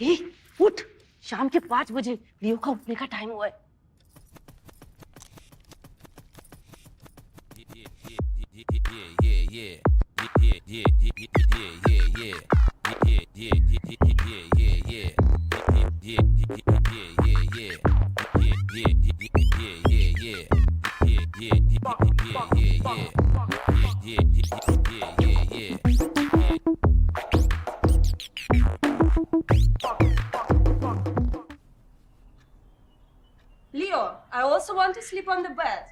ए, उठ, शाम के 5 बजे लियो का उठने का टाइम हुआ है। Leo, I also want to sleep on the bed.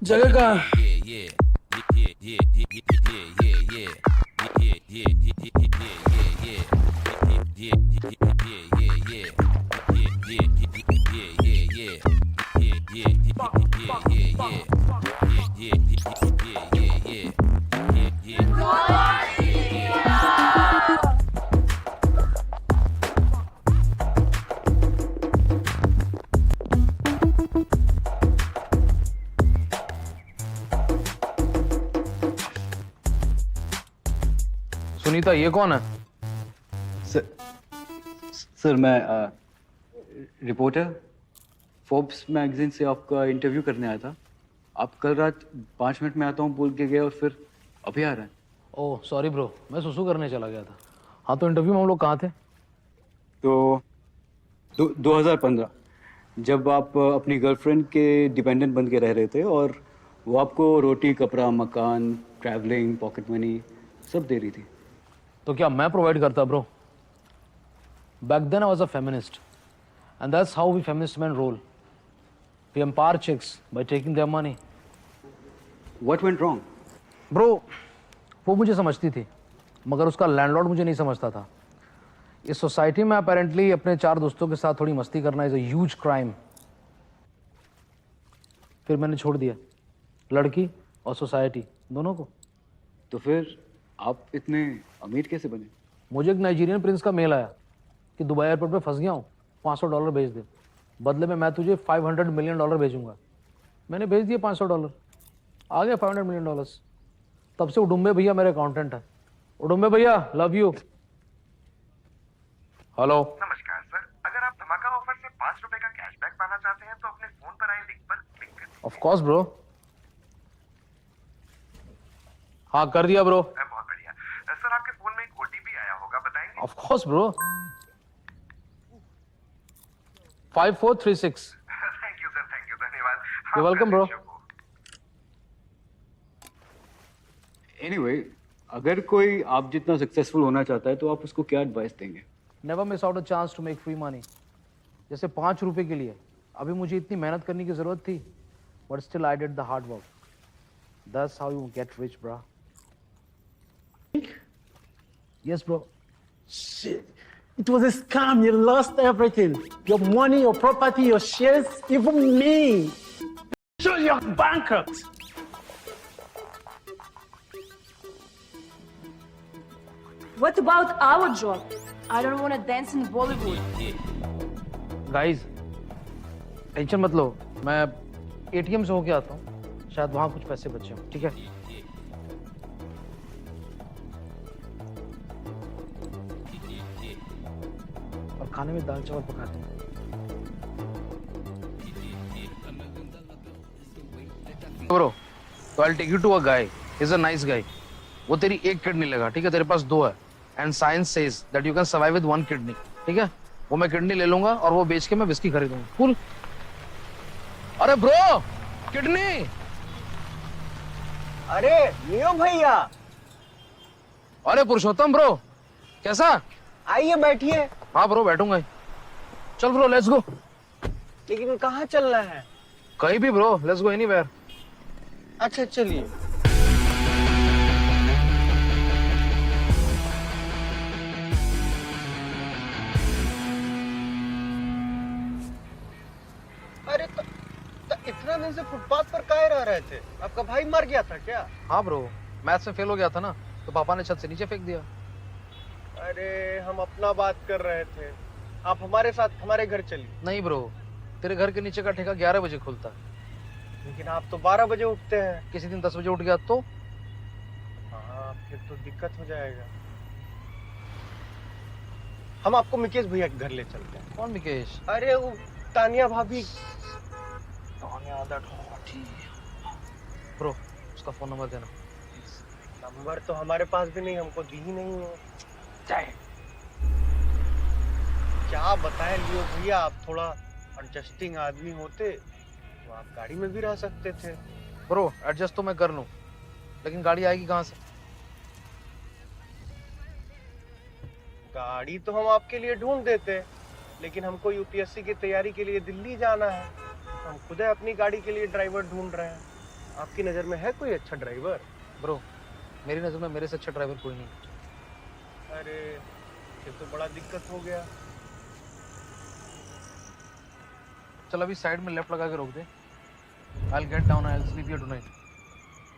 जगह का सुनीता, ये कौन है? सर मैं रिपोर्टर फोर्ब्स मैगजीन से आपका इंटरव्यू करने आया था। आप कल रात 5 मिनट में आता हूँ बोल के गए और फिर अभी आ रहे हैं। ओह सॉरी ब्रो, मैं सुसु करने चला गया था। हाँ तो इंटरव्यू में हम लोग कहाँ थे? तो 2015 जब आप अपनी गर्लफ्रेंड के डिपेंडेंट बन के रह रहे थे और वो आपको रोटी, कपड़ा, मकान, ट्रैवलिंग, पॉकेट मनी सब दे रही थी। तो क्या मैं प्रोवाइड करता bro? Back then I was a feminist and that's how we feminist men roll. We empower chicks by taking their money. What went wrong? Bro, वो मुझे समझती थी मगर उसका लैंडलॉर्ड मुझे नहीं समझता था। इस सोसाइटी में अपेरेंटली अपने 4 दोस्तों के साथ थोड़ी मस्ती करना इज अ ह्यूज क्राइम। फिर मैंने छोड़ दिया, लड़की और सोसाइटी दोनों को। तो फिर आप इतने अमीर कैसे बने? मुझे एक नाइजीरियन प्रिंस का मेल आया कि दुबई एयरपोर्ट पे फंस गया हूँ, $500 भेज दे, बदले में मैं तुझे $500 मिलियन भेजूंगा। मैंने भेज दिए $500, आ गया $500 मिलियन। तब से उडुम्बे भैया मेरे अकाउंटेंट है। उडुम्बे भैया, लव यू। हेलो, नमस्कार सर, अगर आप धमाका ऑफर से ₹5 का कैशबैक पाना चाहते हैं तो अपने फोन पर आए लिंक पर क्लिक करें। Of course bro. हाँ कर दिया ब्रो। बहुत बढ़िया सर, आपके फोन में एक ओटीपी आया होगा, बताएंगे? Of course bro. 5436। Thank you sir, thank you, धन्यवाद। You're welcome, bro. एनीवे, अगर कोई आप जितना सक्सेसफुल होना चाहता है तो आप उसको क्या एडवाइस देंगे? Never miss out a chance to make free money. जैसे ₹5 के लिए अभी मुझे इतनी मेहनत करने की जरूरत थी, but still I did the hard work. That's how you get rich bro. Yes bro. shit. It was a scam. You lost everything. Your money, your property, your shares, even me. So you're bankrupt. What about our job? I don't want to dance in Bollywood. Guys tension मत लो, मैं ATM से होके आता हूँ, शायद वहां कुछ पैसे बचे हों। ठीक है? और खाने में दाल चावल पका दें। ब्रो, तो I take you to a guy, he is a nice guy. वो तेरी एक किडनी लेगा, ठीक है? तेरे पास 2 है and science says that you can survive with 1 kidney. ठीक है? वो मैं किडनी ले लूंगा और वो बेच के मैं विस्की खरीदूंगा। कूल? अरे ब्रो, किडनी। अरे लियो भैया, अरे पुरुषोत्तम ब्रो, कैसा? आइए बैठिए। हाँ ब्रो, बैठूंगा ही। चल ब्रो, लेट्स गो। लेकिन कहाँ चलना है? कहीं भी ब्रो, लेट्स गो एनीवेयर। अच्छा चलिए। अरे तो इतना दिन से फुटपाथ पर काहे रह रहे थे? आपका भाई मर गया था क्या? हाँ ब्रो, मैथ्स में फेल हो गया था ना, तो पापा ने छत से नीचे फेंक दिया। अरे हम अपना बात कर रहे थे, आप हमारे साथ हमारे घर चलिए। नहीं ब्रो, तेरे घर के नीचे का ठेका 11 बजे खुलता है। लेकिन आप तो 12 बजे उठते हैं। किसी दिन 10 बजे उठ गया तो? हाँ फिर तो दिक्कत हो जाएगा। हम आपको मुकेश भैया के घर ले चलते हैं। कौन विकेश? अरे वो तानिया भाभी। ब्रो उसका फोन नंबर देना। नंबर तो हमारे पास भी नहीं, हमको दी ही नहीं है। क्या बताएं लियो भैया, आप थोड़ा एडजस्टिंग आदमी होते तो आप गाड़ी में भी रह सकते थे। ब्रो एडजस्ट तो मैं कर लूं, लेकिन गाड़ी आएगी कहाँ से? गाड़ी तो हम आपके लिए ढूंढ देते, लेकिन हमको यूपीएससी की तैयारी के लिए दिल्ली जाना है। हम खुद अपनी गाड़ी के लिए ड्राइवर ढूंढ रहे हैं। आपकी नजर में है कोई अच्छा ड्राइवर? ब्रो मेरी नजर में मेरे से अच्छा ड्राइवर कोई नहीं। अरे ये तो बड़ा दिक्कत हो गया। चल अभी साइड में लेफ्ट लगा के रोक दे। I'll get down, I'll sleep here tonight.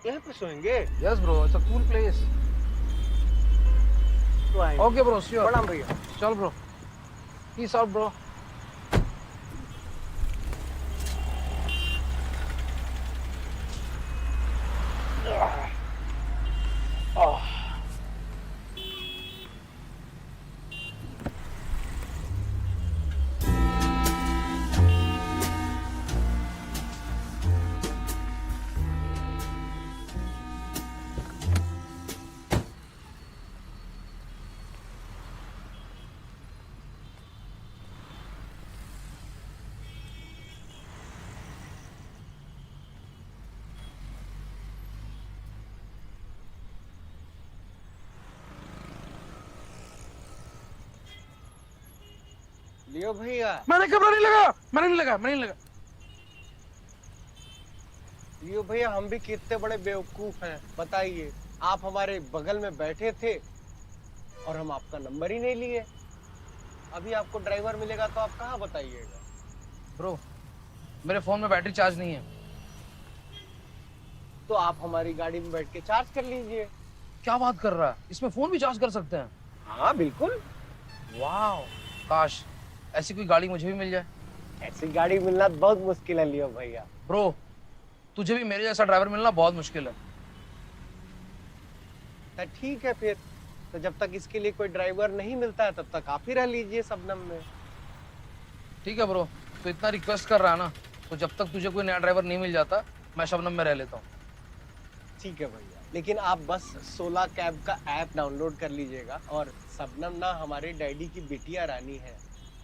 यहाँ पे सोएंगे? Yes bro, it's a cool place. तो आएंगे। Okay bro, sure. प्रणाम भैया। चल bro. Peace out bro. लियो भैया। मैंने कैमरा नहीं लगा, मैंने नहीं लगा। लियो भैया, हम भी कितने बड़े बेवकूफ हैं बताइए। आप हमारे बगल में बैठे थे और हम आपका नंबर ही नहीं लिए। अभी आपको ड्राइवर मिलेगा तो आप कहाँ बताइएगा? ब्रो मेरे फोन में बैटरी चार्ज नहीं है। तो आप हमारी गाड़ी में बैठ के चार्ज कर लीजिए। क्या बात कर रहा है? इसमें फोन भी चार्ज कर सकते हैं? हाँ बिल्कुल। वाह, काश ऐसी कोई गाड़ी मुझे भी मिल जाए। ऐसी गाड़ी मिलना बहुत मुश्किल है लियो भैया। ब्रो तुझे भी मेरे जैसा ड्राइवर मिलना बहुत मुश्किल है। तो ठीक है फिर, तो जब तक इसके लिए कोई ड्राइवर नहीं मिलता है तब तक आप ही रह लीजिए शबनम में। ठीक है ब्रो, तो इतना रिक्वेस्ट कर रहा है ना, तो जब तक तुझे कोई नया ड्राइवर नहीं मिल जाता मैं शबनम में रह लेता हूँ। ठीक है भैया, लेकिन आप बस 16 कैब का ऐप डाउनलोड कर लीजिएगा। और शबनम ना हमारे डैडी की बिटिया रानी है।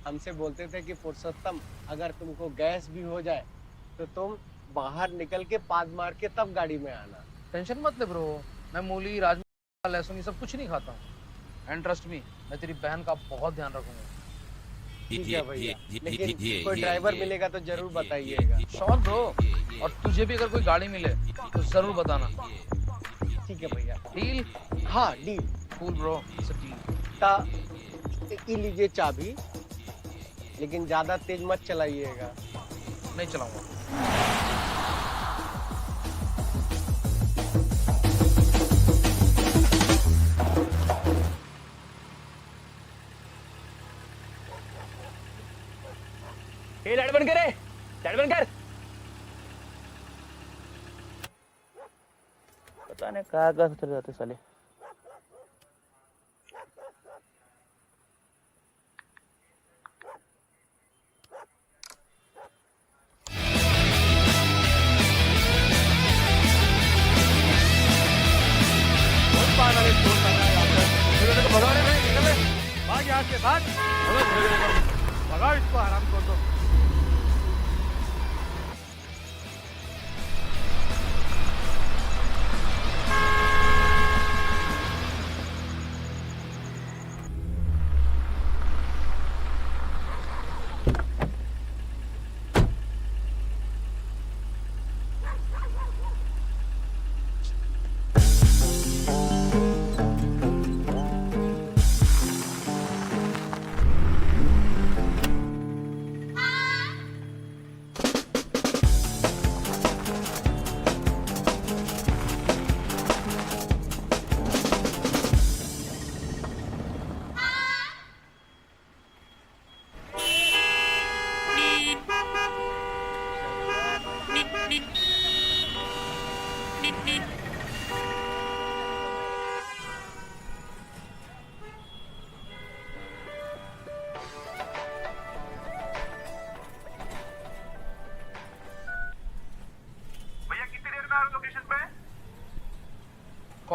हमसे बोलते थे कि पुरुषोत्तम अगर तुमको गैस भी हो जाए तो तुम बाहर निकल के पाद मार के तब गाड़ी में आना। टेंशन मत ले ब्रो, मैं मूली राजमा लहसुन ये सब कुछ नहीं खाता हूँ। एंड ट्रस्ट मी, मैं तेरी बहन का बहुत ध्यान रखूंगा। ठीक है भैया, लेकिन कोई ड्राइवर मिलेगा तो जरूर बताइएगा। श्योर ब्रो, और तुझे भी अगर कोई गाड़ी मिले तो जरूर बताना। ठीक है भैया। डील? हाँ deal. Cool bro, it's a deal. ता ये लीजिए चाबी, लेकिन ज्यादा तेज मत चलाइएगा। नहीं चलाऊंगा। लाइट बंद करे, लाइट बंद कर। पता नहीं कहाँ कहाँ चले जाते साले। भाग यहाँ से, भाग। भगाओ इसको, आराम कर दो।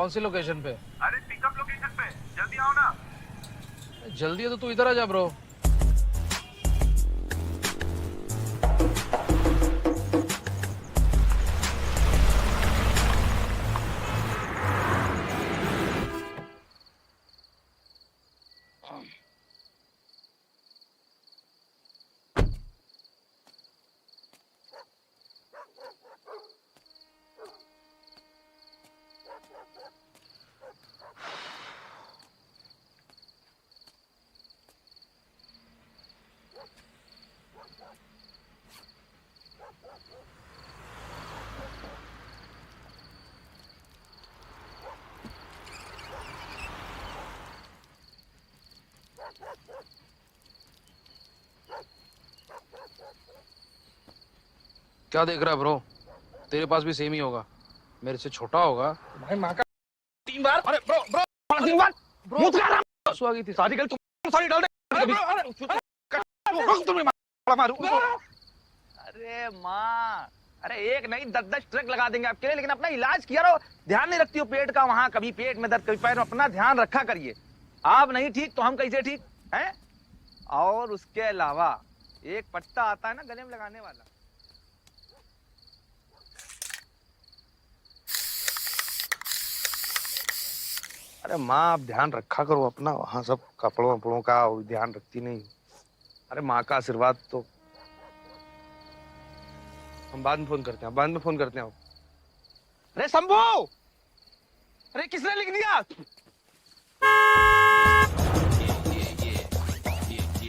कौन सी लोकेशन पे? अरे पिकअप लोकेशन पे, जल्दी आओ ना। जल्दी है तो तू इधर आ जा ब्रो। क्या देख रहा है ब्रो? तेरे पास भी सेम ही होगा, मेरे से छोटा होगा। भाई माँ का 3 बार। अरे ब्रो ब्रो 3 बार मुझ का नाम आंसू आ गई थी। सारी गल तुम सारी डाल दे। अरे माँ, अरे एक नहीं 10-10 ट्रक लगा देंगे आपके लिए, लेकिन अपना इलाज किया रहो। ध्यान नहीं रखती हो पेट का, वहाँ कभी पेट में दर्द कभी पैर में, अपना ध्यान रखा करिए। आप नहीं ठीक तो हम कैसे ठीक हैं? और उसके अलावा एक पट्टा आता है ना गले में लगाने वाला, अरे माँ आप ध्यान रखा करो अपना, वहाँ सब कपड़ों वपड़ों का ध्यान रखती नहीं। अरे माँ का आशीर्वाद तो। हम बाद में फोन करते हैं, बाद में फोन करते हैं। अरे शंभू, अरे किसने लिख दिया?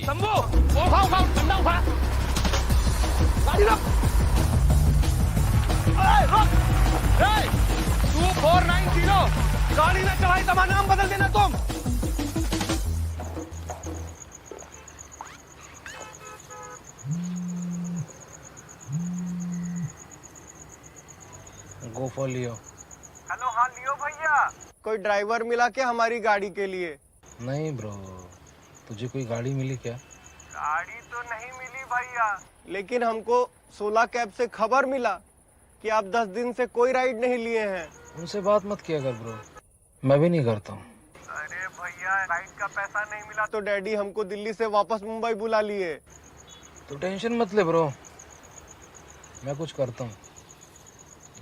शंभू उठाओ उठाओ, ठंडा उठा, गाड़ी रोक, रोक। 2490 गाड़ी में चढ़ाई तमा नाम बदल देना तुम। Go for Leo. हेलो, हाँ लियो भैया। कोई ड्राइवर मिला क्या हमारी गाड़ी के लिए? नहीं ब्रो, तुझे कोई गाड़ी मिली क्या? गाड़ी तो नहीं मिली भैया। लेकिन हमको 16 कैब से खबर मिला कि आप 10 दिन से कोई राइड नहीं लिए हैं। उनसे बात मत किया कर ब्रो, मैं भी नहीं करता हूँ। अरे भैया, राइड का पैसा नहीं मिला तो डैडी हमको दिल्ली से वापस मुंबई बुला लिए। तो टेंशन मत ले ब्रो, मैं कुछ करता हूँ।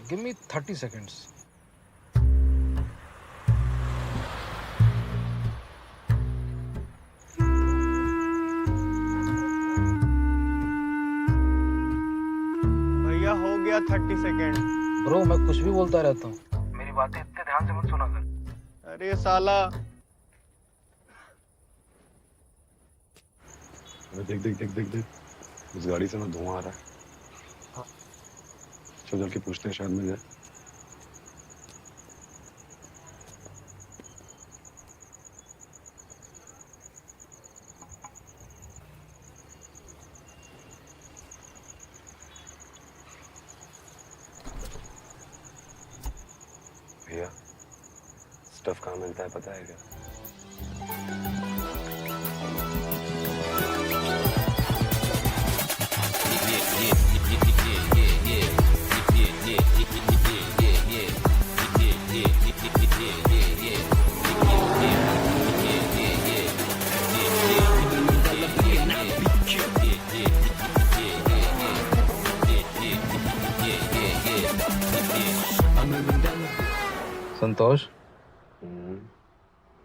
Give me 30 seconds। भैया हो गया 30 सेकेंड। ब्रो मैं कुछ भी बोलता रहता हूँ, मेरी बातें इतने ध्यान से मत सुना कर। अरे साला, देख देख देख देख देख, उस गाड़ी से ना धुआं आ रहा है। चल चल के पूछते हैं, शायद मिल जाए। भैया स्टफ कहाँ मिलता है पता है क्या? संतोष,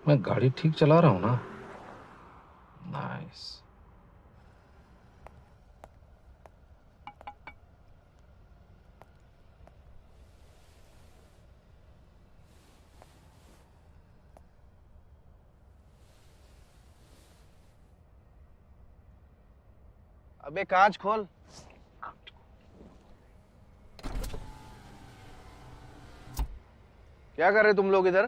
मैं गाड़ी ठीक चला रहा हूँ ना? नाइस। अबे कांच खोल। क्या कर रहे तुम लोग इधर?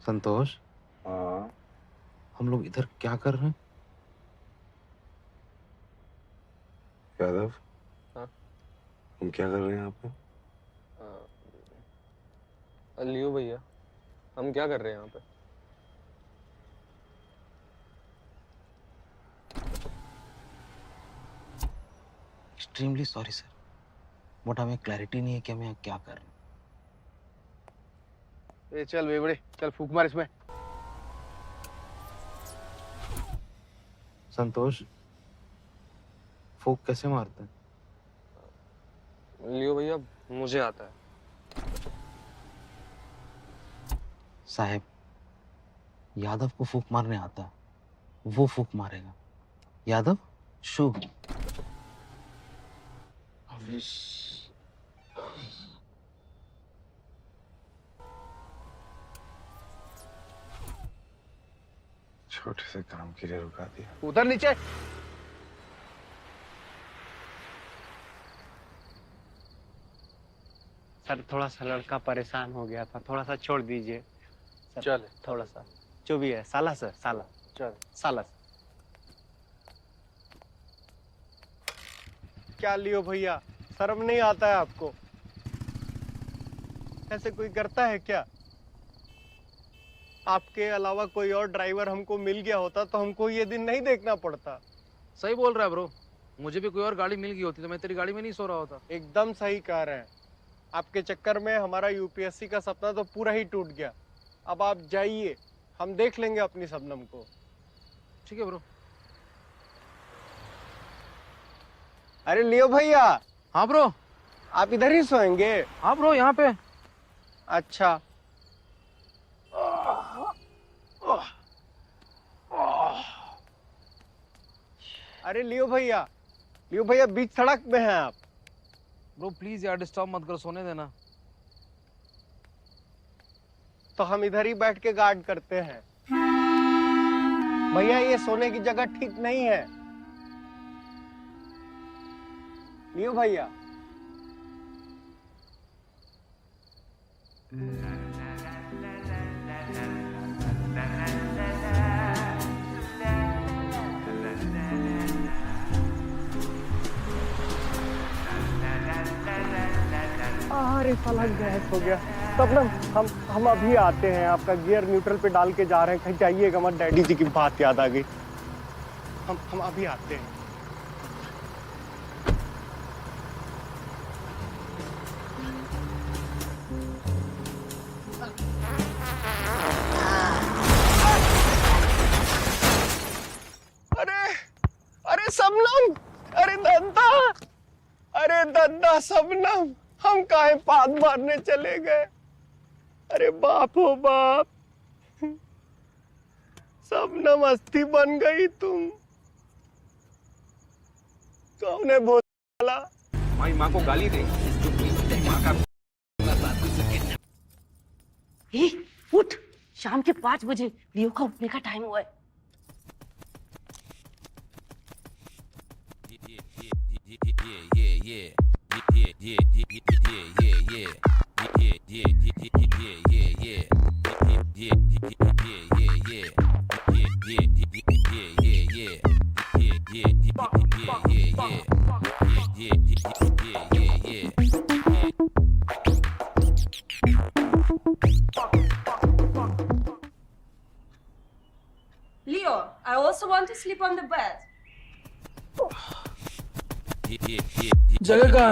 संतोष, हाँ हम लोग इधर क्या कर रहे हैं? यादव, हाँ? हम क्या कर रहे हैं यहाँ पे? लियो भैया, हम क्या कर रहे हैं यहाँ पे? एक्सट्रीमली सॉरी सर, बट हमें क्लैरिटी नहीं है कि हमें क्या कर रहे हैं। ए चल बेवड़े, चल फूक मार इसमें। संतोष, फूक कैसे मारते हैं? लियो भैया, मुझे आता है। साहब, यादव को फूक मारने आता है, वो फूक मारेगा। यादव, शू। छोटे से काम के लिए रुका दिया। उधर नीचे। सर थोड़ा सा लड़का परेशान हो गया था, थोड़ा सा छोड़ दीजिए। चल थोड़ा सा जो भी है। साला सर, साला चल साला। क्या लियो भैया, शर्म नहीं आता है आपको? ऐसे कोई करता है क्या? आपके अलावा कोई और ड्राइवर हमको मिल गया होता तो हमको ये दिन नहीं देखना पड़ता। सही बोल रहा है ब्रो, मुझे भी कोई और गाड़ी मिल गई होती तो मैं तेरी गाड़ी में नहीं सो रहा होता। एकदम सही कह रहे हैं। आपके चक्कर में हमारा यूपीएससी का सपना तो पूरा ही टूट गया। अब आप जाइए, हम देख लेंगे अपनी शबनम को। ठीक है ब्रो। अरे लियो भैया। हाँ ब्रो। आप इधर ही सोएंगे? हाँ ब्रो, यहाँ पे। अच्छा। अरे लियो भैया, लियो भैया बीच सड़क में हैं आप। ब्रो प्लीज यार, डिस्टर्ब मत कर, सोने देना। तो हम इधर ही बैठ के गार्ड करते हैं। भैया ये सोने की जगह ठीक नहीं है। लियो भैया। अरे साला गैस हो गया। सपनम, हम अभी आते हैं। आपका गियर न्यूट्रल पे डाल के जा रहे हैं, कहीं जाइएगा मत। डैडी जी की बात याद आ गई। हम अभी आते हैं। अरे अरे शबनम, अरे दद्दा, अरे दद्दा शबनम, हम काहे पाद मारने चले गए? अरे बाप हो बाप, शबनम अस्थि बन गई तुम। कौन है भोला? हमारी माँ को गाली दे। माँ का ए, उठ, शाम के 5 बजे लियो का उठने का टाइम हुआ है। Leo, I also want to sleep on the bed. जगह का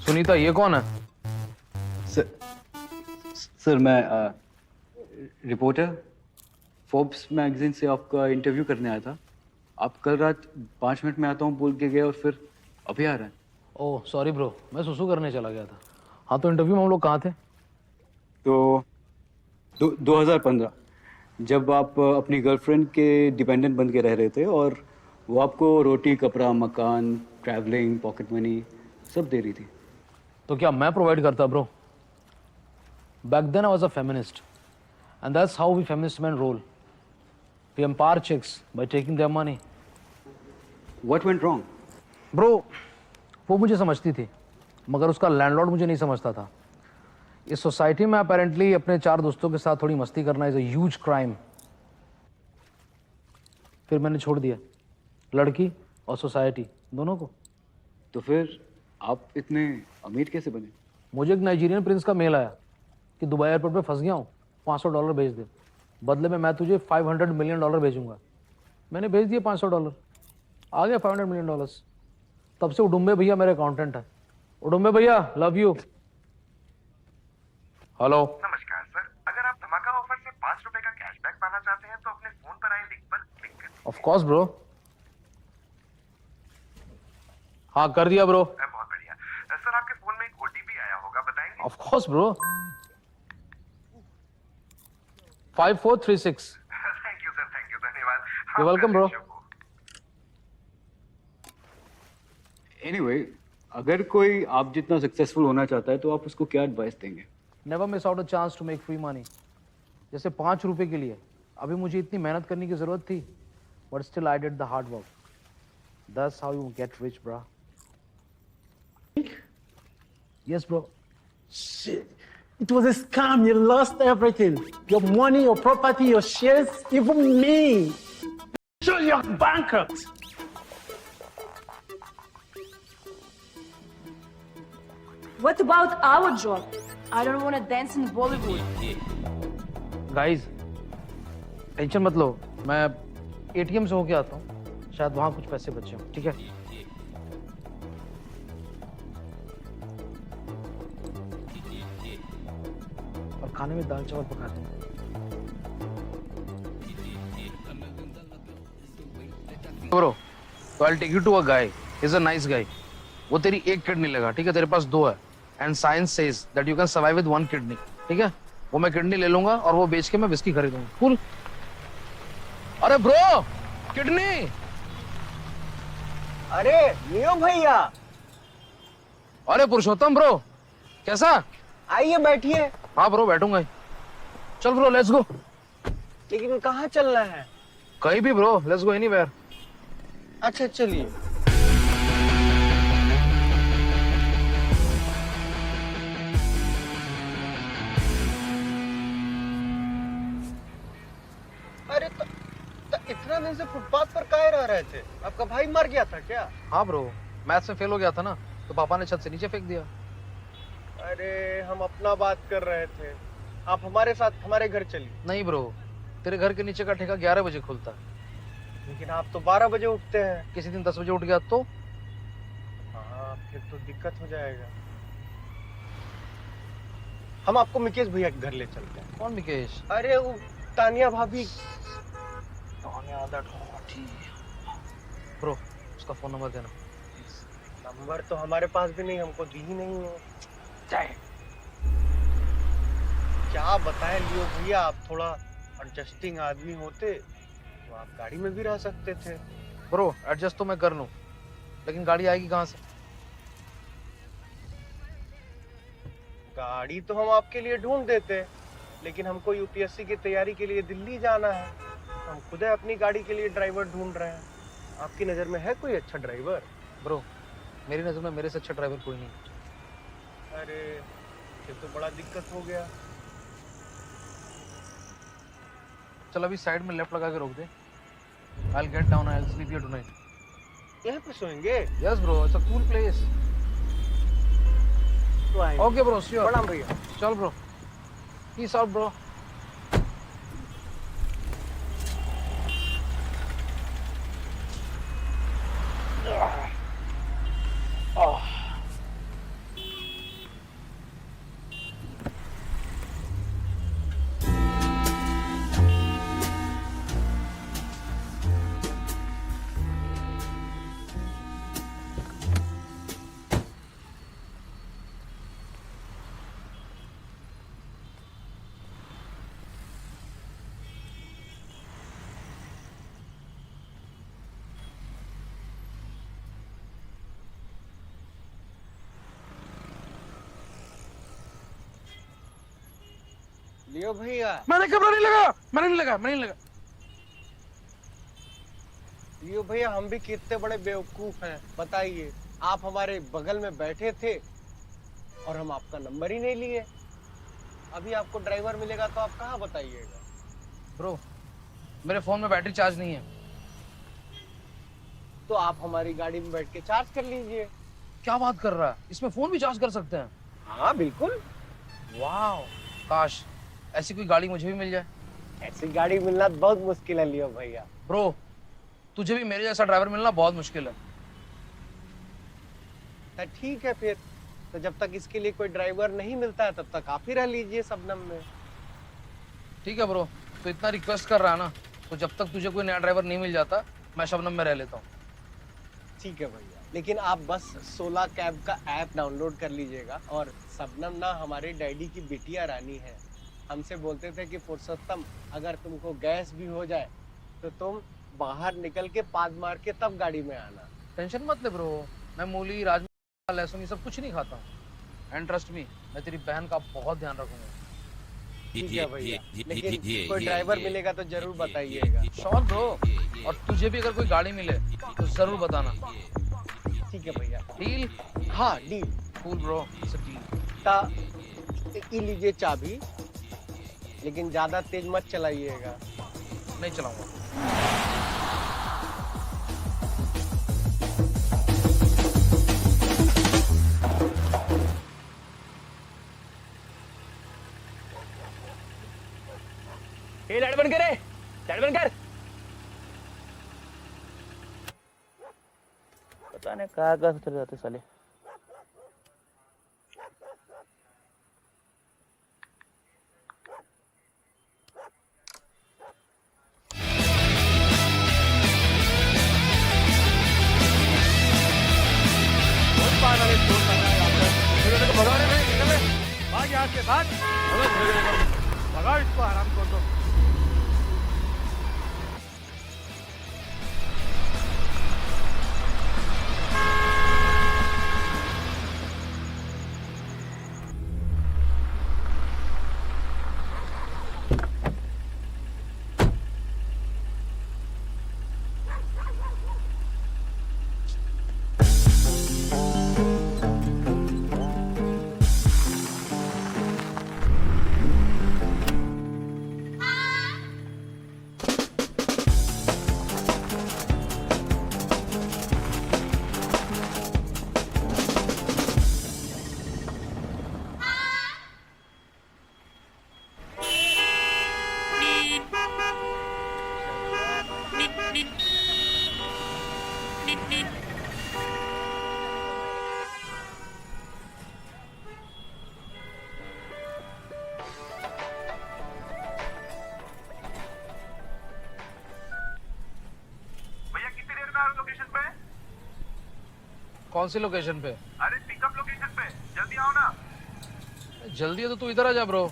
सुनीता, ये कौन है? सर मैं रिपोर्टर फोर्ब्स मैगजीन से आपका इंटरव्यू करने आया था। आप कल रात 5 मिनट में आता हूँ बोल के गए और फिर अभी आ रहे हैं। ओह सॉरी ब्रो, मैं सुसु करने चला गया था। हाँ तो इंटरव्यू में हम लोग कहाँ थे? तो 2015 जब आप अपनी गर्लफ्रेंड के डिपेंडेंट बन के रह रहे थे और वो आपको रोटी, कपड़ा, मकान, ट्रैवलिंग, पॉकेट मनी सब दे रही थी। तो क्या मैं प्रोवाइड करता bro? Back then I was a feminist, and that's how we feminist men roll. We empower chicks by taking their money. What went wrong? Bro वो मुझे समझती थी मगर उसका लैंडलॉर्ड मुझे नहीं समझता था। इस सोसाइटी में अपेरेंटली अपने 4 दोस्तों के साथ थोड़ी मस्ती करना इज अ ह्यूज क्राइम। फिर मैंने छोड़ दिया लड़की और सोसाइटी दोनों को। तो फिर आप इतने अमीर कैसे बने? मुझे एक नाइजीरियन प्रिंस का मेल आया कि दुबई एयरपोर्ट पे फंस गया हूँ, $500 भेज दे, बदले में मैं तुझे $500 मिलियन भेजूंगा। मैंने भेज दिए $500, आ गया $500 मिलियन। तब से उडुम्बे भैया मेरे अकाउंटेंट है। उडुम्बे भैया लव यू। हेलो नमस्कार सर, अगर आप धमाका ऑफर से 5 रुपए का कैशबैक पाना चाहते हैं तो अपने फोन पर आए लिंक पर क्लिक करें। Of course bro. हाँ कर दिया ब्रो। बहुत बढ़िया सर, आपके फोन में एक ओटीपी आया होगा, बताएंगे? Of course bro. 5436। Thank you sir, thank you, धन्यवाद। You're welcome, bro. Anyway, अगर कोई आप जितना सक्सेसफुल होना चाहता है तो आप उसको क्या एडवाइस देंगे? Never miss out a chance to make free money. जैसे 5 रुपए के लिए अभी मुझे इतनी मेहनत करने की जरूरत थी, but still I did the hard work. That's how you get rich bro. Yes bro. Shit. It was a scam. You lost everything. Your money, your property, your shares, even me. Sure, you're bankrupt. What about our job? I don't want to dance in Bollywood. Guys tension मत लो, मैं ATM से होके आता हूँ, शायद वहां कुछ पैसे बचे हों। ठीक है? और खाने में दाल चावल पकाते हैं। ब्रो, तो I'll take you to a guy. He's a nice guy. वो तेरी एक किडनी लेगा, ठीक है? तेरे पास 2 है। And science says that you can survive with 1 kidney. ठीक है? वो मैं किडनी ले लूंगा और वो बेच के मैं विस्की खरीदूंगा। कूल? अरे ब्रो, किडनी। अरे लियो भैया, अरे पुरुषोत्तम ब्रो, कैसा? आइए बैठिए। हाँ ब्रो बैठूंगा ही। चल ब्रो लेट्स गो। लेकिन कहाँ चलना है? कहीं भी ब्रो, लेट्स गो एनीवेयर। अच्छा चलिए। अरे तो इतना दिन से फुटपाथ पर काहे रह रहे थे? आपका भाई मर गया था क्या? हाँ ब्रो, मैथ्स में फेल हो गया था ना, तो पापा ने छत से नीचे फेंक दिया। अरे हम अपना बात कर रहे थे, आप हमारे साथ हमारे घर चलिए। नहीं ब्रो, तेरे घर के नीचे का ठेका 11 बजे खुलता है। लेकिन आप तो 12 बजे उठते हैं। किसी दिन 10 बजे उठ गया तो? हाँ फिर तो दिक्कत हो जाएगा। हम आपको मुकेश भैया के घर ले चलते हैं। कौन मुकेश? अरे वो तानिया भाभी। ब्रो उसका फोन नंबर देना। नंबर तो हमारे पास भी नहीं, हमको दी ही नहीं है। क्या बताएं लियो भैया, आप थोड़ा एडजस्टिंग आदमी होते तो आप गाड़ी में भी रह सकते थे। ब्रो एडजस्ट तो मैं कर लूं, लेकिन गाड़ी आएगी कहाँ से? गाड़ी तो हम आपके लिए ढूंढ देते, लेकिन हमको यूपीएससी की तैयारी के लिए दिल्ली जाना है। हम खुद अपनी गाड़ी के लिए ड्राइवर ढूंढ रहे हैं। आपकी नजर में है कोई अच्छा ड्राइवर? ब्रो मेरी नजर में मेरे से अच्छा ड्राइवर कोई नहीं। अरे ये तो बड़ा दिक्कत हो गया। चल अभी साइड में लेफ्ट लगा के रोक दे। I'll get down, I'll sleep here tonight. यहाँ पे सोएंगे? Yes bro, it's a cool place. Okay bro, sure. प्रणाम भैया। चल bro. Peace out bro. लियो भैया। मैंने कैमरा नहीं लगा, मैंने नहीं लगा। लियो भैया, हम भी कितने बड़े बेवकूफ हैं बताइए। आप हमारे बगल में बैठे थे और हम आपका नंबर ही नहीं लिए। अभी आपको ड्राइवर मिलेगा तो आप कहाँ बताइएगा। ब्रो, मेरे फोन में बैटरी चार्ज नहीं है। तो आप हमारी गाड़ी में बैठ के चार्ज कर लीजिए। क्या बात कर रहा है? इसमें फोन भी चार्ज कर सकते हैं? हाँ बिल्कुल। वाह, काश ऐसी कोई गाड़ी मुझे भी मिल जाए। ऐसी गाड़ी मिलना बहुत मुश्किल है लियो भैया। ब्रो, तुझे भी मेरे जैसा ड्राइवर मिलना बहुत मुश्किल है। तो ठीक है फिर, तो जब तक इसके लिए कोई ड्राइवर नहीं मिलता है तब तक आप ही रह लीजिए शबनम में। ठीक है ब्रो, तो इतना रिक्वेस्ट कर रहा है ना, तो जब तक तुझे कोई नया ड्राइवर नहीं मिल जाता मैं शबनम में रह लेता हूँ। ठीक है भैया, लेकिन आप बस 16 कैब का ऐप डाउनलोड कर लीजिएगा। और शबनम ना हमारे डैडी की बिटिया रानी है। हमसे बोलते थे कि पुरुषोत्तम अगर तुमको गैस भी हो जाए तो तुम बाहर निकल के पाद मार के तब गाड़ी में आना। टेंशन मत ले ब्रो, मैं मूली, राजमा, लहसुन ये सब कुछ नहीं खाता हूँ। एंड ट्रस्ट मी, मैं तेरी बहन का बहुत ध्यान रखूंगा। ठीक है भैया, लेकिन कोई ड्राइवर मिलेगा तो जरूर बताइएगा। श्योर ब्रो, और तुझे भी अगर कोई गाड़ी मिले तो जरूर बताना। ठीक है भैया। डील? हाँ deal. Cool bro, it's a deal. ता ये लीजिए चाबी, लेकिन ज्यादा तेज मत चलाइएगा। नहीं चलाऊंगा। लाइट बंद करे, लाइट बंद कर। पता नहीं कहाँ कहाँ से चले जाते साले। भगा इसको आराम को तो। कौन सी लोकेशन पे? अरे पिकअप लोकेशन पे, जल्दी आओ ना। जल्दी है तो तू इधर आ जा ब्रो।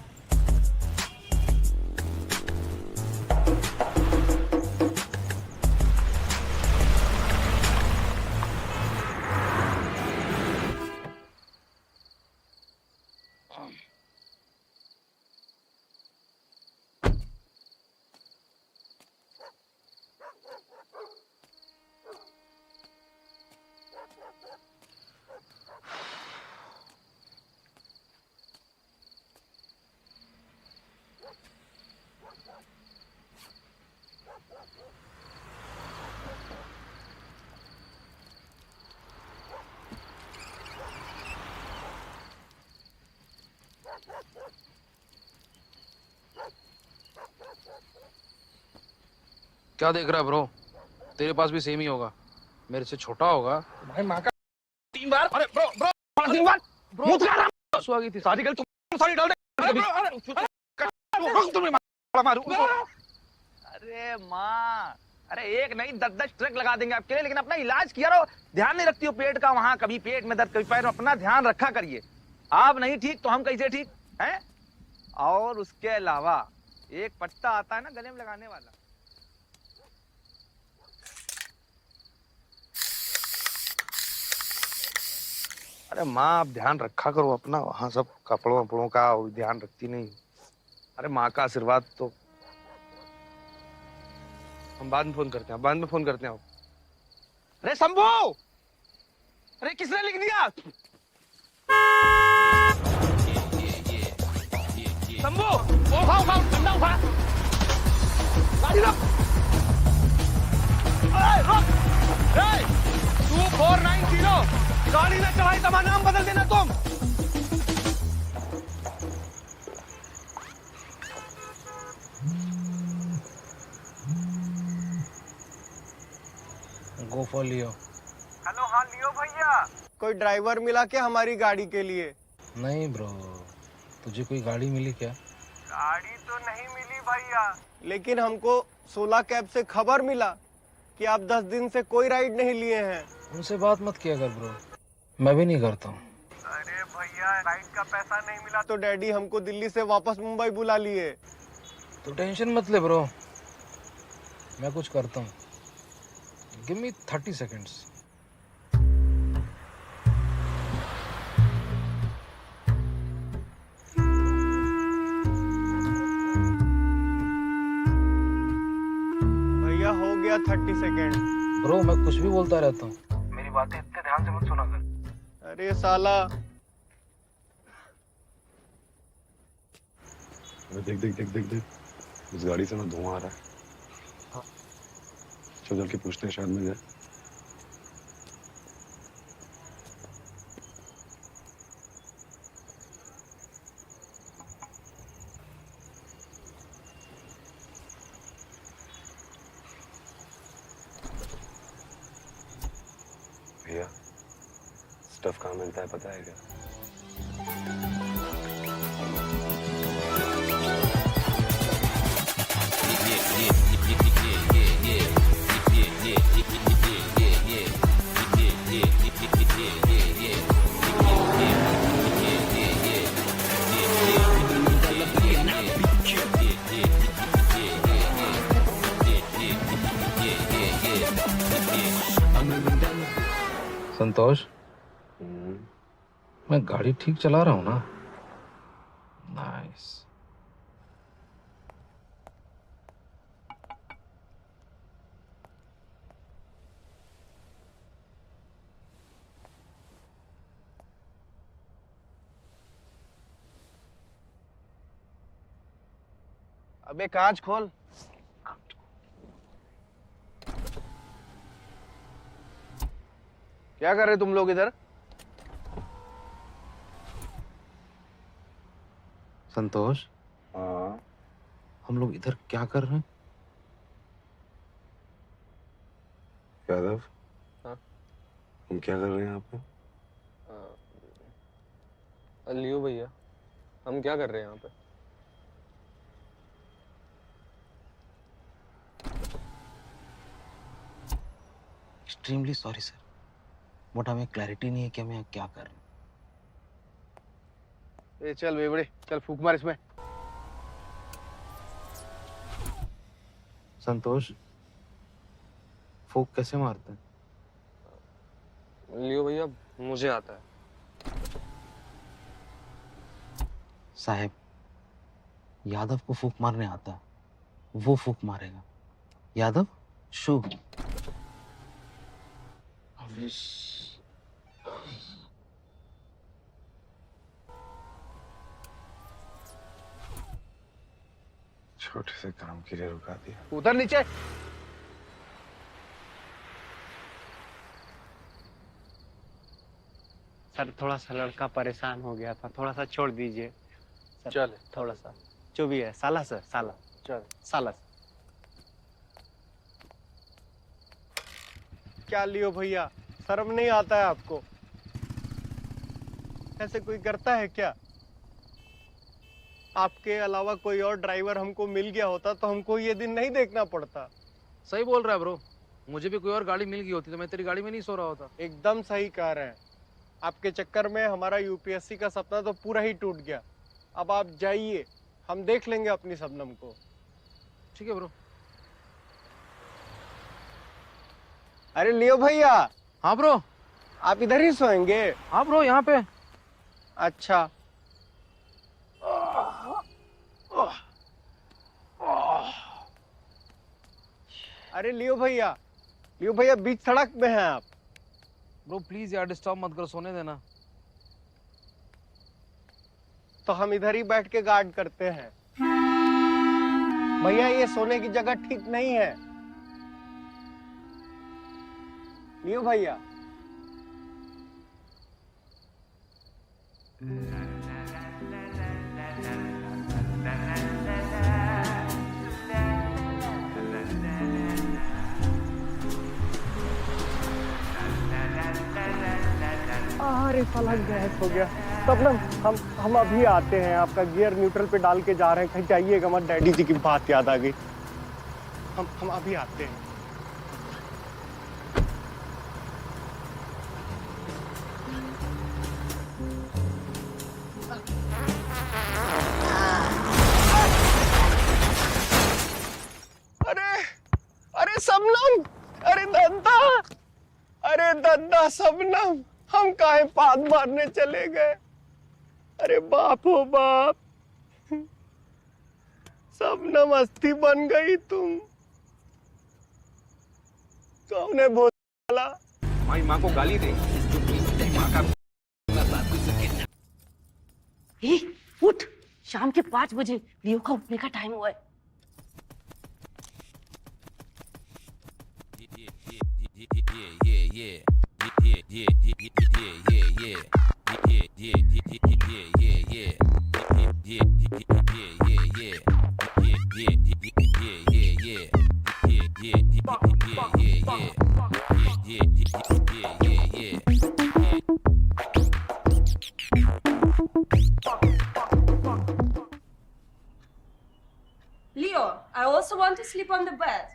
क्या देख रहा है ब्रो? तेरे पास भी सेम ही होगा, मेरे से छोटा होगा। भाई माँ का 3 बार। अरे ब्रो ब्रो 3 बार ब्रो आंसू आ गई थी। सारी गल तू सारी डाल दे। मारू। अरे माँ, अरे एक नहीं 10-10 ट्रक लगा देंगे आपके लिए, लेकिन अपना इलाज किया रहो। ध्यान नहीं रखती हो पेट का, वहाँ कभी पेट में दर्द कभी पैर में। अपना ध्यान रखा करिए। आप नहीं ठीक तो हम कैसे ठीक हैं? और उसके अलावा एक पट्टा आता है ना गले में लगाने वाला, अरे माँ आप ध्यान रखा करो अपना, वहाँ सब कपड़ों वपड़ों का ध्यान रखती नहीं। अरे माँ का आशीर्वाद तो। हम बाद में फोन करते हैं, बाद में फोन करते हैं। अरे शंभू, अरे किसने लिख दिया? शंभू, उठा ठंडा उठा, गाड़ी रोक, रोक, 2490, गाड़ी में चढ़ाई तमा नाम बदल देना तुम। Go for Leo. हेलो, हाँ लियो भैया, कोई ड्राइवर मिला क्या हमारी गाड़ी के लिए? नहीं ब्रो, तुझे कोई गाड़ी मिली क्या? गाड़ी तो नहीं मिली भैया, लेकिन हमको 16 कैब से खबर मिला कि आप 10 दिन से कोई राइड नहीं लिए हैं। उनसे बात मत किया कर ब्रो, मैं भी नहीं करता हूँ। अरे भैया, राइड का पैसा नहीं मिला तो डैडी हमको दिल्ली से वापस मुंबई बुला लिए। तो टेंशन मत ले ब्रो, मैं कुछ करता हूँ। Give me 30 seconds। भैया हो गया 30 सेकेंड। ब्रो मैं कुछ भी बोलता रहता हूँ, मेरी बातें इतने ध्यान से मत सुना कर। अरे साला, देख देख देख देख देख, उस गाड़ी से ना धुआं आ रहा है। चल के पूछते हैं, शायद मिल जाए। भैया, स्टफ कहाँ मिलता है पता है क्या? संतोष, मैं गाड़ी ठीक चला रहा हूँ ना? नाइस। अबे कांच खोल। क्या कर रहे तुम लोग इधर? संतोष, हाँ, हम लोग इधर क्या कर रहे हैं? यादव, हाँ? हम क्या कर रहे हैं यहाँ पे? लियो भैया, हम क्या कर रहे हैं यहाँ पे? एक्सट्रीमली सॉरी सर, बट हमें क्लैरिटी नहीं है कि हम यहाँ क्या कर रहे हैं। ए चल बेबड़े, चल फूक मार इसमें। संतोष, फूक कैसे मारते हैं? लियो भैया, मुझे आता है। साहब, यादव को फूक मारने आता है, वो फूक मारेगा। यादव, शू। छोटे से काम के लिए रुका दिया। उधर नीचे। सर, थोड़ा सा लड़का परेशान हो गया था, थोड़ा सा छोड़ दीजिए। चल थोड़ा सा जो भी है, साला सर, साला, चल। साला। क्या लियो भैया, शर्म नहीं आता है आपको? ऐसे कोई करता है क्या? आपके अलावा कोई और ड्राइवर हमको मिल गया होता तो हमको ये दिन नहीं देखना पड़ता। सही बोल रहा है ब्रो, मुझे भी कोई और गाड़ी मिल गई होती तो मैं तेरी गाड़ी में नहीं सो रहा होता। एकदम सही कह रहे हैं। आपके चक्कर में हमारा यूपीएससी का सपना तो पूरा ही टूट गया। अब आप जाइए, हम देख लेंगे अपनी शबनम को। ठीक है ब्रो। अरे लियो भैया। हाँ ब्रो। आप इधर ही सोएंगे? हाँ ब्रो, यहाँ पे। अच्छा। अरे लियो भैया, लियो भैया बीच सड़क में हैं आप। ब्रो प्लीज यार डिस्टर्ब मत करो, सोने देना। तो हम इधर ही बैठ के गार्ड करते हैं। भैया ये सोने की जगह ठीक नहीं है। लियो भैया। अरे साला गैस हो गया। सपनम हम अभी आते हैं, आपका गियर न्यूट्रल पे डाल के जा रहे हैं, कहीं जाइएगा मत, डैडी जी की बात याद आ गई। हम अभी आते हैं। अरे अरे सबनम, अरे दद्दा, अरे दद्दा सबनम, हम काहे पाद मारने चले गए। अरे बाप हो बाप, सबनम अस्थि बन गई तुम। कौन है भोला? हमारी माँ को गाली दे। माँ का ए, उठ, शाम के 5 बजे लियो का उठने का टाइम हुआ है। Leo, I also want to sleep on the bed.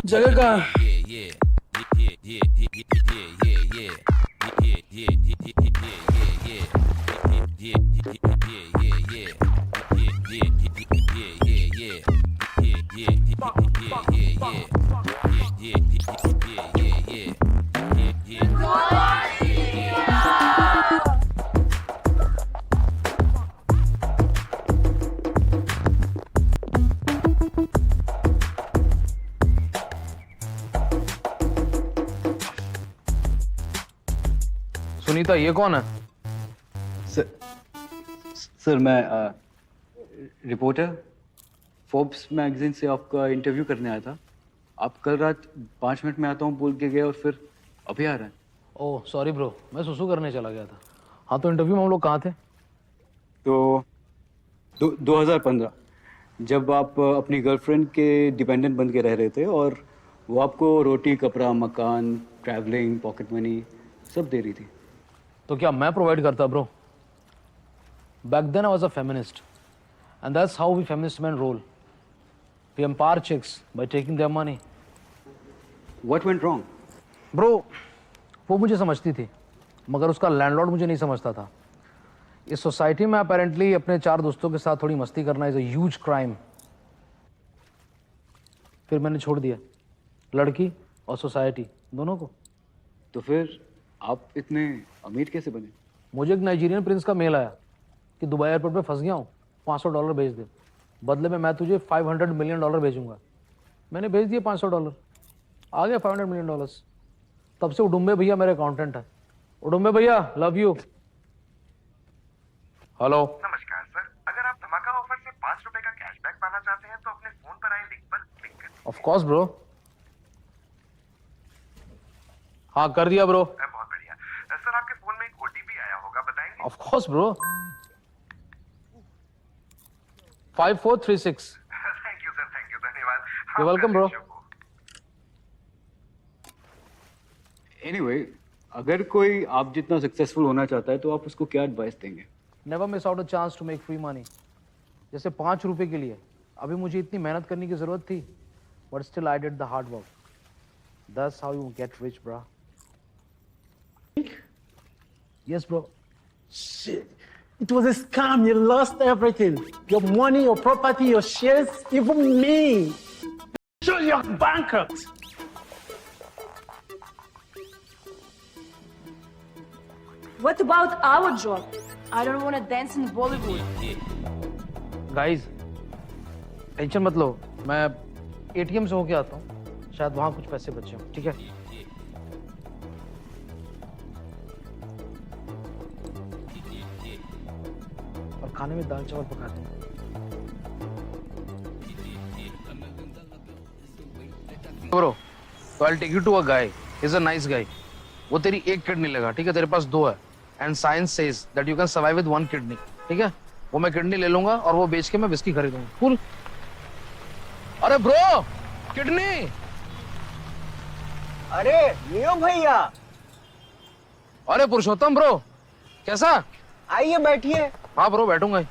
जगह का सुनीता ये कौन है? सर मैं रिपोर्टर फोर्ब्स मैगजीन से आपका इंटरव्यू करने आया था। आप कल रात 5 मिनट में आता हूँ बोल के गए और फिर अभी आ रहे हैं। ओह सॉरी ब्रो, मैं सुसु करने चला गया था। हाँ तो इंटरव्यू में हम लोग कहाँ थे? तो 2015 जब आप अपनी गर्लफ्रेंड के डिपेंडेंट बन के रह रहे थे और वो आपको रोटी कपड़ा मकान ट्रैवलिंग पॉकेट मनी सब दे रही थी। तो क्या मैं प्रोवाइड करता bro? Back then I was a feminist and that's how we feminist men roll. We empower chicks by taking their money. What went wrong? Bro वो मुझे समझती थी मगर उसका लैंडलॉर्ड मुझे नहीं समझता था। इस सोसाइटी में अपेरेंटली अपने 4 दोस्तों के साथ थोड़ी मस्ती करना इज अ ह्यूज क्राइम। फिर मैंने छोड़ दिया लड़की और सोसाइटी दोनों को। तो फिर आप इतने अमीर कैसे बने? मुझे एक नाइजीरियन प्रिंस का मेल आया कि दुबई एयरपोर्ट पे फंस गया हूँ, $500 भेज दे, बदले में मैं तुझे $500 मिलियन भेजूंगा। मैंने भेज दिए $500, आ गया $500 मिलियन। तब से उडुम्बे भैया मेरे अकाउंटेंट है। उडुम्बे भैया लव यू। हेलो नमस्कार सर, अगर आप धमाका ऑफर से 5 रुपए का कैशबैक पाना चाहते हैं तो अपने फोन पर आए लिंक पर क्लिक करें। Of course bro. हाँ कर दिया ब्रो। बहुत बढ़िया सर, आपके फोन में एक ओटीपी आया होगा, बताएंगे? Of course bro. 5436। Thank you sir, thank you, धन्यवाद। You're welcome, bro. Anyway, अगर कोई आप जितना सक्सेसफुल होना चाहता है तो आप उसको क्या एडवाइस देंगे? Never miss out a chance to make free money. जैसे 5 रुपए के लिए अभी मुझे इतनी मेहनत करने की जरूरत थी, but still I did the hard work. That's how you get rich bro. Yes bro. shit. It was a scam. You lost everything. Your money, your property, your shares, even me. Sure, you're bankrupt. What about our job? I don't want to dance in Bollywood. Guys tension मत लो, मैं ATM से होके आता हूँ, शायद वहां कुछ पैसे बचे हों। ठीक है? और खाने में दाल चावल पकाते हैं। Bro, so I'll take you to a guy. He's a nice guy. वो तेरी एक किडनी लेगा, ठीक है? तेरे पास दो है। And science says that you can survive with one kidney. ठीक है? वो मैं किडनी ले लूंगा और वो बेच के मैं विस्की खरीदूंगा। कूल? अरे ब्रो, किडनी! अरे लियो भैया, अरे पुरुषोत्तम ब्रो, कैसा? आइए बैठिए। हाँ ब्रो, बैठूंगा ही।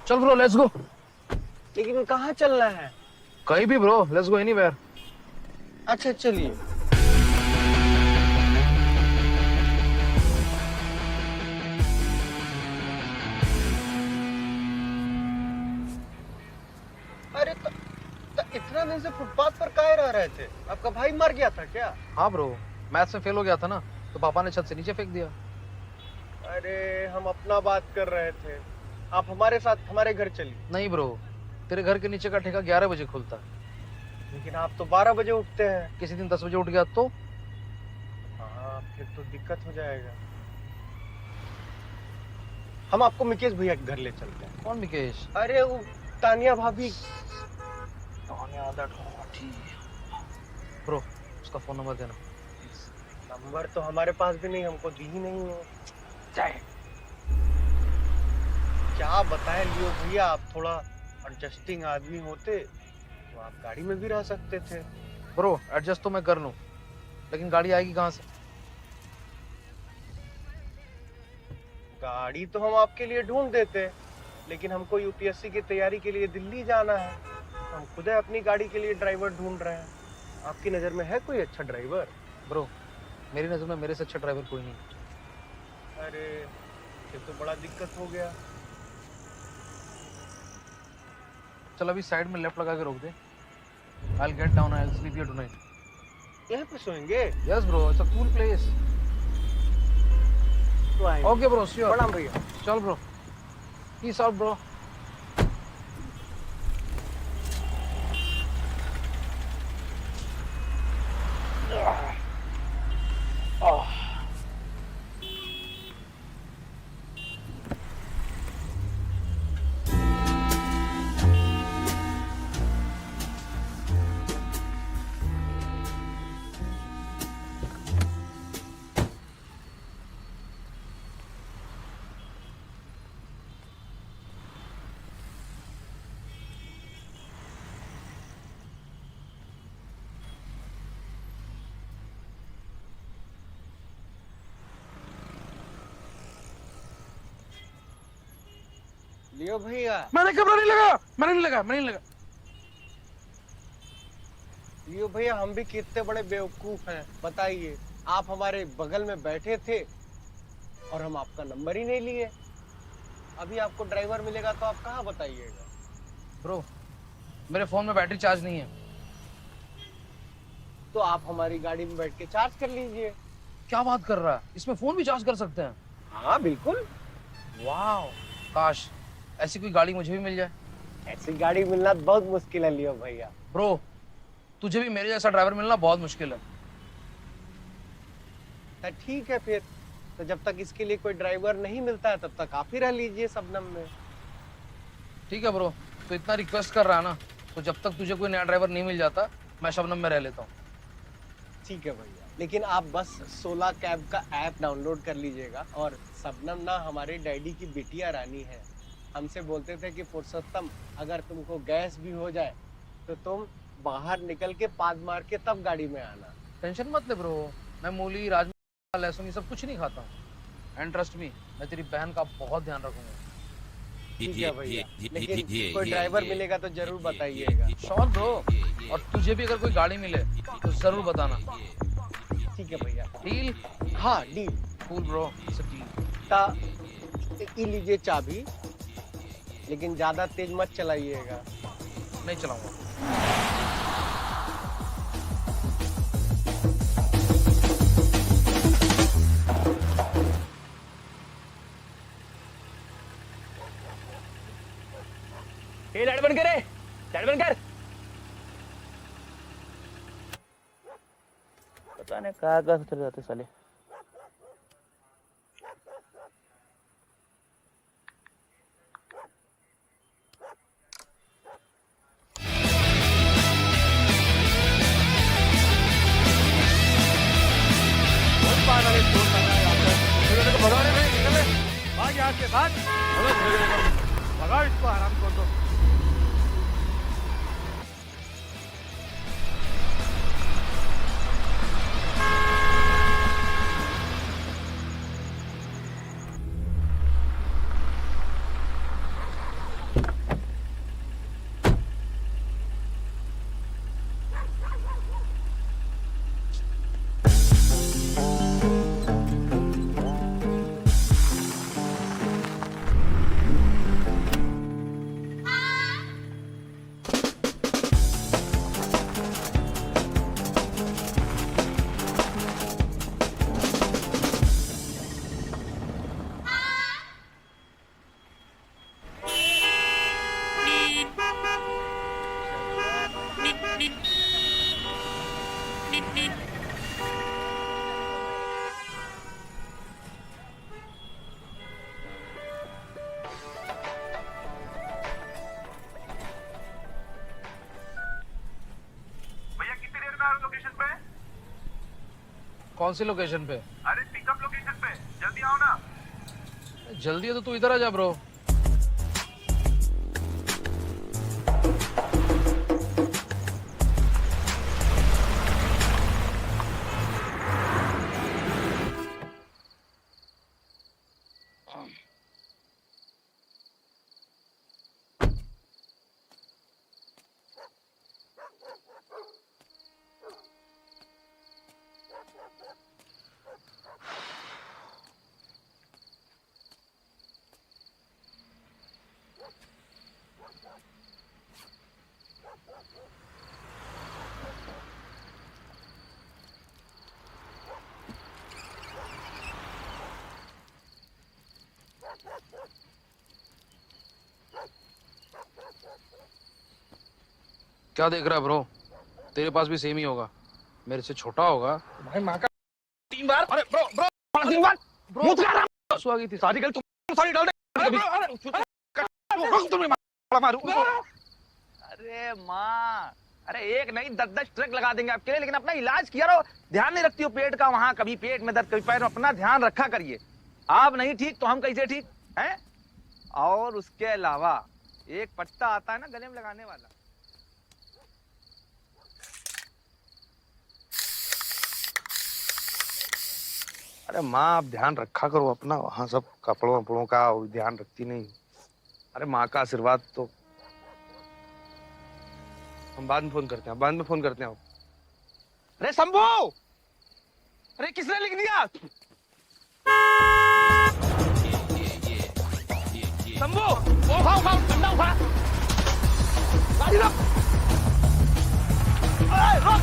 चल ब्रो, लेट्स गो। लेकिन कहाँ चलना है? कहीं भी ब्रो, लेट्स गो एनीवेयर। अच्छा चलिए। अरे इतना दिन से फुटपाथ पर काहे रह रहे थे? आपका भाई मर गया था क्या? हाँ ब्रो, मैथ्स में फेल हो गया था ना, तो पापा ने छत से नीचे फेंक दिया। अरे हम अपना बात कर रहे थे, आप हमारे साथ हमारे घर चलिए। नहीं ब्रो, तेरे घर के नीचे का ठेका 11 बजे खुलता है। लेकिन आप तो 12 बजे उठते हैं। किसी दिन 10 बजे उठ गया तो? हाँ, फिर तो दिक्कत हो जाएगा। हम आपको मुकेश भैया के घर ले चलते हैं। कौन मुकेश? अरे वो तानिया भाभी। ब्रो, उसका फोन नंबर देना। नंबर तो हमारे पास भी नहीं, हमको दी ही नहीं है। क्या बताएं लियो भैया, आप थोड़ा एडजस्टिंग आदमी होते तो आप गाड़ी में भी रह सकते थे। ब्रो, एडजस्ट तो मैं कर लूं, लेकिन गाड़ी आएगी कहाँ से? गाड़ी तो हम आपके लिए ढूंढ देते, लेकिन हमको यूपीएससी की तैयारी के लिए दिल्ली जाना है। हम खुद अपनी गाड़ी के लिए ड्राइवर ढूंढ रहे हैं। आपकी नजर में है कोई अच्छा ड्राइवर? ब्रो, मेरी नजर में मेरे से अच्छा ड्राइवर कोई नहीं। अरे ये तो बड़ा दिक्कत हो गया। चल अभी साइड में लेफ्ट लगा के रोक दे। I'll get down, I'll sleep here tonight. यहाँ पे सोएंगे? Yes bro, it's a cool place. तो आएंगे। Okay bro, see you. प्रणाम भैया। चल bro. Peace out bro. लियो भैया। मैंने कैमरा नहीं लगा, मैंने नहीं लगा। लियो भैया, हम भी कितने बड़े बेवकूफ हैं, बताइए। आप हमारे बगल में बैठे थे और हम आपका नंबर ही नहीं लिए। अभी आपको ड्राइवर मिलेगा तो आप कहाँ बताइएगा? ब्रो, मेरे फोन में बैटरी चार्ज नहीं है। तो आप हमारी गाड़ी में बैठ के चार्ज कर लीजिए। क्या बात कर रहा है? इसमें फोन भी चार्ज कर सकते हैं? हाँ बिल्कुल। वाह, काश ऐसी कोई गाड़ी मुझे भी मिल जाए। ऐसी गाड़ी मिलना बहुत मुश्किल है लियो भैया। ब्रो, तुझे भी मेरे जैसा ड्राइवर मिलना बहुत मुश्किल है। तो ठीक है फिर, तो जब तक इसके लिए कोई ड्राइवर नहीं मिलता है तब तक आप ही रह लीजिए शबनम में। ठीक है ब्रो, तो इतना रिक्वेस्ट कर रहा है ना, तो जब तक तुझे कोई नया ड्राइवर नहीं मिल जाता मैं शबनम में रह लेता हूँ। ठीक है भैया, लेकिन आप बस 16 कैब का ऐप डाउनलोड कर लीजिएगा। और शबनम ना हमारे डैडी की बिटिया रानी है। हमसे बोलते थे कि पुरुषोत्तम, अगर तुमको गैस भी हो जाए तो तुम बाहर निकल के पाद मार के तब गाड़ी में आना। टेंशन मत ले ब्रो, मैं मूली, राजमा, लहसुन ये सब कुछ नहीं खाता हूँ। एंड ट्रस्ट मी, मैं तेरी बहन का बहुत ध्यान रखूंगा। ठीक है भैया, लेकिन कोई ड्राइवर मिलेगा तो जरूर बताइएगा। श्योर ब्रो, और तुझे भी अगर कोई गाड़ी मिले तो जरूर बताना। ठीक है भैया। डील? हाँ deal. Cool bro, it's a deal. ता ये लीजिए चाबी, लेकिन ज्यादा तेज मत चलाइएगा। नहीं चलाऊंगा। लाइट बंद करे, लाइट बंद कर। जाने कहाँ से चले जाते साले। भैया कितनी देर में आ रहे हो लोकेशन पे? कौन सी लोकेशन पे? अरे पिकअप लोकेशन पे, जल्दी आओ ना। जल्दी है तो तू इधर आ जा ब्रो। क्या देख रहा है ब्रो? तेरे पास भी सेम ही होगा, मेरे से छोटा होगा। भाई माँ का 3 बार। अरे ब्रो ब्रो 3 बार मुंह लगा रहा। आंसू आ गई थी। सारी गल तुम सारी डाल दे। अरे तुम्हें मारू। अरे माँ, अरे एक नहीं 10-10 ट्रक लगा देंगे आपके लिए, लेकिन अपना इलाज किया रहो। ध्यान नहीं रखती हो पेट का, वहाँ कभी पेट में दर्द कभी पैर में। अपना ध्यान रखा करिए। आप नहीं ठीक तो हम कैसे ठीक हैं? और उसके अलावा एक पट्टा आता है ना गले में लगाने वाला, अरे माँ आप ध्यान रखा करो अपना, वहाँ सब कपड़ों वपड़ों का ध्यान रखती नहीं। अरे माँ का आशीर्वाद तो। हम बाद में फोन करते हैं, बाद में फोन करते हैं। अरे शंभू, अरे किसने लिख दिया? शंभू उठाओ उठाओ, ठंडा उठा, गाड़ी रोक। रोक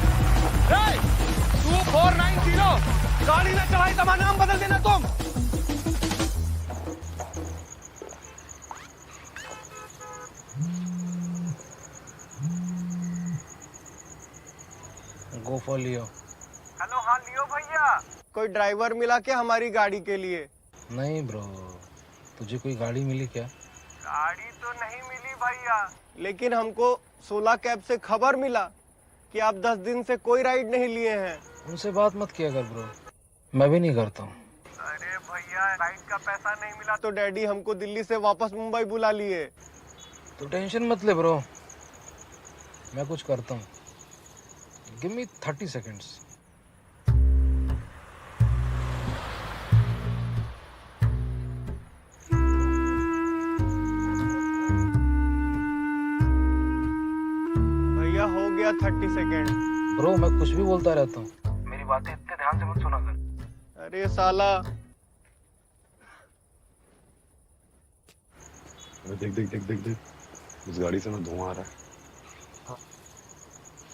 2490, गाड़ी में चढ़ाई का नाम बदल देना तुम। Go for Leo. हेलो, हाँ लियो भैया। कोई ड्राइवर मिला क्या हमारी गाड़ी के लिए? नहीं ब्रो, तुझे कोई गाड़ी मिली क्या? गाड़ी तो नहीं मिली भैया। लेकिन हमको 16 कैब से खबर मिला कि आप 10 दिन से कोई राइड नहीं लिए हैं। उनसे बात मत किया कर ब्रो, मैं भी नहीं करता हूँ। अरे भैया राइड का पैसा नहीं मिला तो डैडी हमको दिल्ली से वापस मुंबई बुला लिए। तो टेंशन मत ले ब्रो, मैं कुछ करता हूँ। Give me 30 seconds। भैया हो गया 30 सेकेंड। ब्रो मैं कुछ भी बोलता रहता हूँ, मेरी बातें इतने ध्यान से मत सुना कर। अरे साला, देख देख देख देख देख, उस गाड़ी से ना धुआं आ रहा है।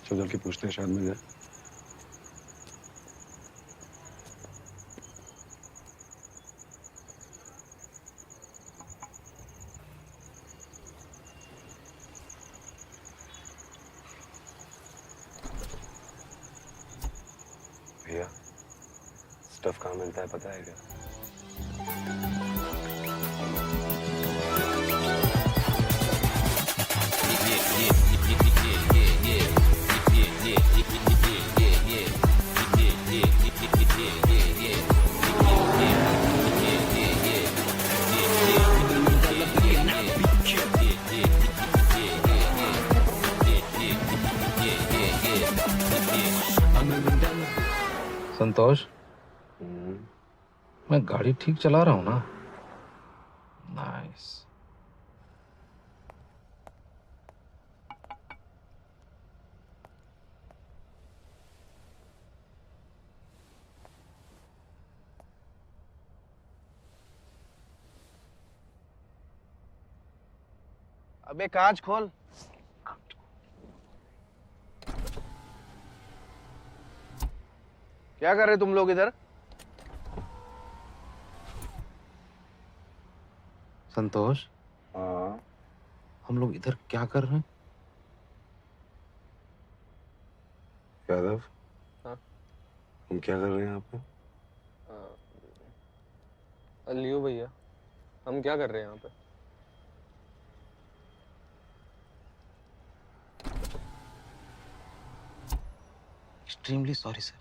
चल के पूछते हैं, शायद मिल जाए। भैया स्टफ कहाँ मिलता है पता है क्या? संतोष, मैं गाड़ी ठीक चला रहा हूँ ना? नाइस। अबे कांच खोल। क्या कर रहे तुम लोग इधर? संतोष, हाँ, हम लोग इधर क्या कर रहे हैं? यादव। हाँ? हम क्या कर रहे हैं यहाँ पे? लियो भैया, हम क्या कर रहे हैं यहाँ पे? एक्सट्रीमली सॉरी सर,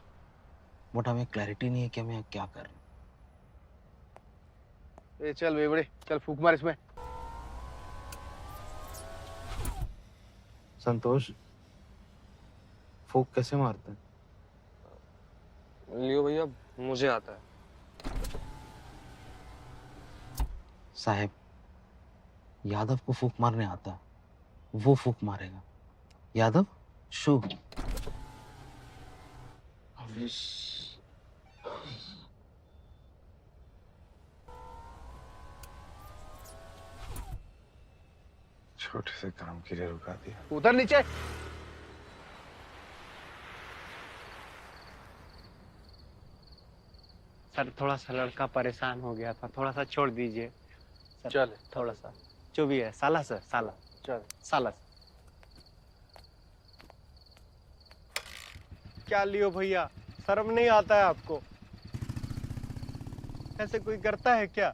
बट हमें क्लैरिटी नहीं है कि हमें क्या कर रहे हैं। ए चल बेबड़े, चल फूक मार इसमें। संतोष, फूक कैसे मारते हैं? लियो भैया, मुझे आता है। साहब, यादव को फूक मारने आता है, वो फूक मारेगा। यादव, शू। छोटे से काम के लिए रुका दिया। उतर नीचे। सर थोड़ा सा लड़का परेशान हो गया था, थोड़ा सा छोड़ दीजिए सर। चल। थोड़ा सा जो भी है, साला सर, साला। चल। साला। क्या लियो भैया, शर्म नहीं आता है आपको? ऐसे कोई करता है क्या?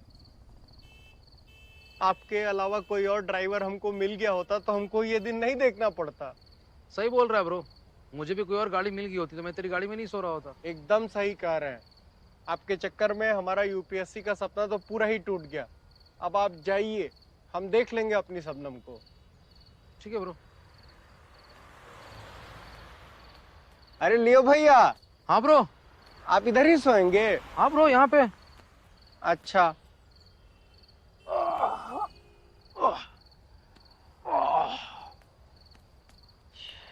आपके अलावा कोई और ड्राइवर हमको मिल गया होता तो हमको ये दिन नहीं देखना पड़ता। सही बोल रहा है ब्रो, मुझे भी कोई और गाड़ी मिल गई होती तो मैं तेरी गाड़ी में नहीं सो रहा होता। एकदम सही कह रहे हैं। आपके चक्कर में हमारा यूपीएससी का सपना तो पूरा ही टूट गया। अब आप जाइए, हम देख लेंगे अपनी शबनम को। ठीक है ब्रो। अरे लियो भैया। हाँ ब्रो। आप इधर ही सोएंगे? हाँ ब्रो, यहाँ पे। अच्छा।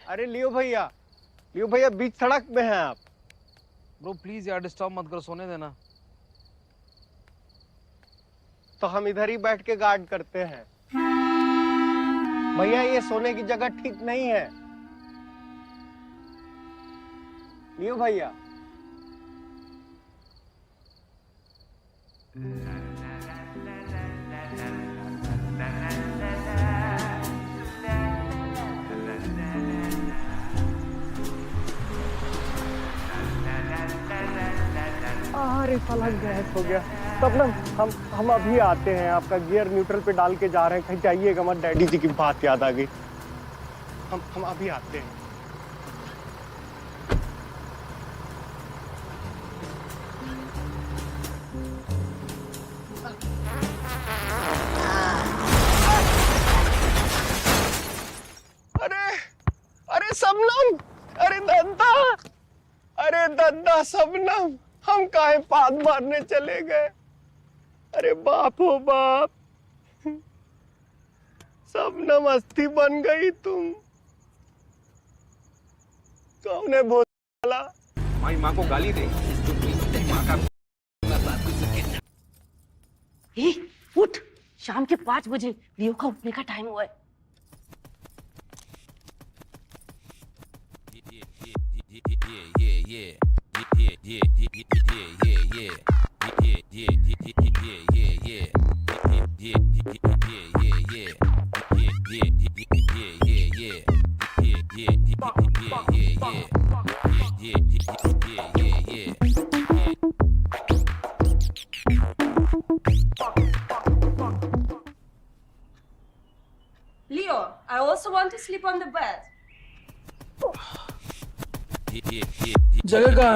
अरे लियो भैया, लियो भैया बीच सड़क में हैं आप। ब्रो प्लीज यार, डिस्टर्ब मत कर, सोने देना। तो हम इधर ही बैठ के गार्ड करते हैं। भैया ये सोने की जगह ठीक नहीं है। लियो भैया। अरे साला गैस हो गया। तब ना हम अभी आते हैं। आपका गियर न्यूट्रल पे डाल के जा रहे हैं, कहीं जाइएगा मत। डैडी जी की बात याद आ गई। हम अभी आते हैं। अरे शबनम, अरे दद्दा, अरे दद्दा शबनम, हम काहे पाद मारने चले गए? अरे बाप हो बाप, शबनम अस्थि बन गई तुम। कौन है भोला? हमारी माँ को गाली दे। माँ का ए, उठ, शाम के 5 बजे लियो का उठने का टाइम हुआ है। want to sleep on the bed? जगह का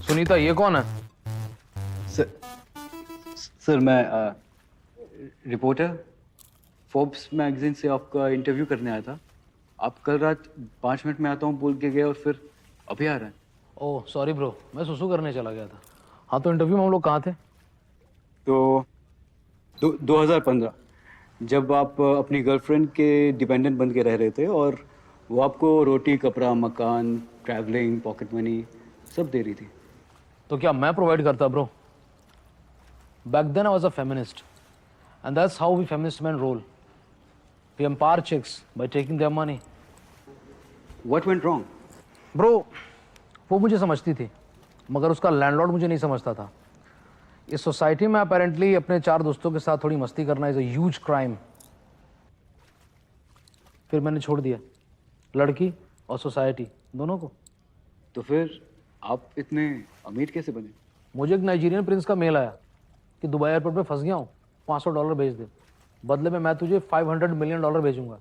सुनीता, ये कौन है? सर मैं रिपोर्टर फोर्ब्स मैगजीन से आपका इंटरव्यू करने आया था। आप कल रात 5 मिनट में आता हूँ बोल के गए और फिर अभी आ रहे हैं। ओह सॉरी ब्रो, मैं सुसु करने चला गया था। हाँ तो इंटरव्यू में हम लोग कहाँ थे? तो 2015 जब आप अपनी गर्लफ्रेंड के डिपेंडेंट बन के रह रहे थे और वो आपको रोटी कपड़ा मकान ट्रैवलिंग पॉकेट मनी सब दे रही थी। तो क्या मैं प्रोवाइड करता bro? Back then I was a feminist and that's how we feminist men roll. We empower chicks by taking their money. What went wrong? Bro, वो मुझे समझती थी मगर उसका लैंडलॉर्ड मुझे नहीं समझता था। इस सोसाइटी में अपेरेंटली अपने 4 दोस्तों के साथ थोड़ी मस्ती करना इज अ ह्यूज क्राइम। फिर मैंने छोड़ दिया, लड़की और सोसाइटी दोनों को। तो फिर आप इतने अमीर कैसे बने? मुझे एक नाइजीरियन प्रिंस का मेल आया कि दुबई एयरपोर्ट पे फंस गया हूँ, $500 भेज दे, बदले में मैं तुझे $500 मिलियन भेजूंगा।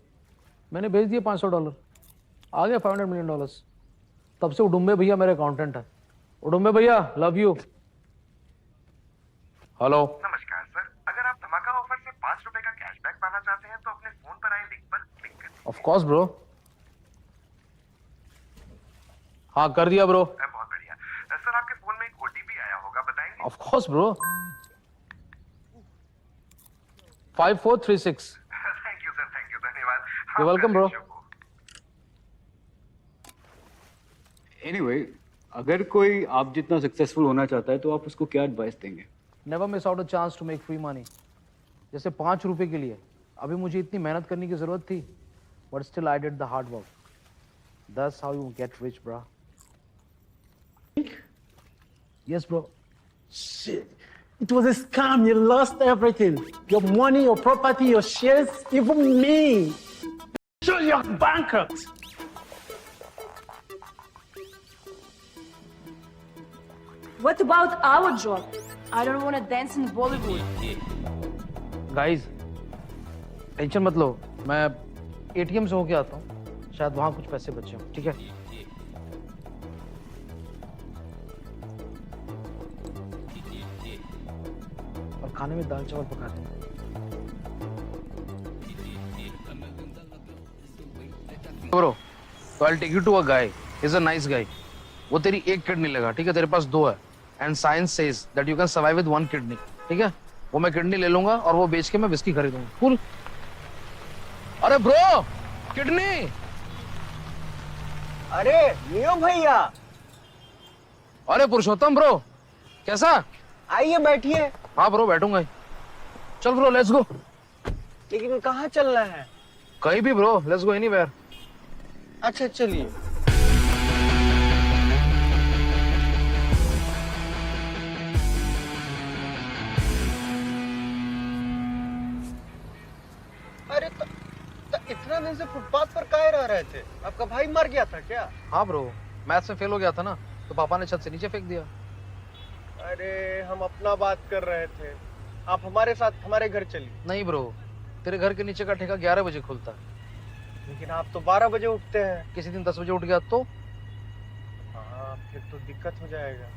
मैंने भेज दिए $500, आ गया $500 मिलियन। तब से उडुम्बे भैया मेरे अकाउंटेंट है। उडुम्बे भैया, लव यू। हेलो, नमस्कार सर, अगर आप धमाका ऑफर से 5 रुपए का कैशबैक पाना चाहते हैं तो अपने फोन पर आए लिंक पर क्लिक करें। Of course bro. हाँ कर दिया ब्रो। बहुत बढ़िया सर, आपके फोन में एक ओटीपी आया होगा, बताएंगे? Of course bro. 5436। Thank you sir, thank you, धन्यवाद। You're welcome, bro. Anyway, अगर कोई आप जितना सक्सेसफुल होना चाहता है तो आप उसको क्या एडवाइस देंगे? Never miss out a chance to make free money. जैसे 5 रुपए के लिए अभी मुझे इतनी मेहनत करने की जरूरत थी, but still I did the hard work. That's how you get rich bro. Yes bro. shit. It was a scam. You lost everything. Your money, your property, your shares, even me. Sure, you're bankrupt. What about our job? I don't want to dance in Bollywood. Guys tension मत लो, मैं ATM से होके आता हूँ, शायद वहां कुछ पैसे बचे हों। ठीक है? और खाने में दाल चावल पका दें। ब्रो, तो I take you to a guy, is a nice guy. वो तेरी एक किडनी लगा, ठीक है? तेरे पास 2 है and science says that you can survive with 1 kidney. ठीक है? वो मैं किडनी ले लूंगा और वो बेच के मैं विस्की खरीदूंगा। कूल? अरे ब्रो, किडनी। अरे लियो भैया, अरे पुरुषोत्तम ब्रो, कैसा? आइए बैठिए। हाँ ब्रो, बैठूंगा ही। चल ब्रो, लेट्स गो। लेकिन कहाँ चलना है? कहीं भी ब्रो, लेट्स गो एनीवेयर। अच्छा चलिए। अरे तो इतना दिन से फुटपाथ पर काहे रह रहे थे? आपका भाई मर गया था क्या? हाँ ब्रो, मैथ्स में फेल हो गया था ना, तो पापा ने छत से नीचे फेंक दिया। अरे हम अपना बात कर रहे थे, आप हमारे साथ हमारे घर चलिए। नहीं ब्रो, तेरे घर के नीचे का ठेका 11 बजे खुलता है। लेकिन आप तो 12 बजे उठते हैं। किसी दिन 10 बजे उठ गया तो? हाँ, फिर तो दिक्कत हो जाएगा।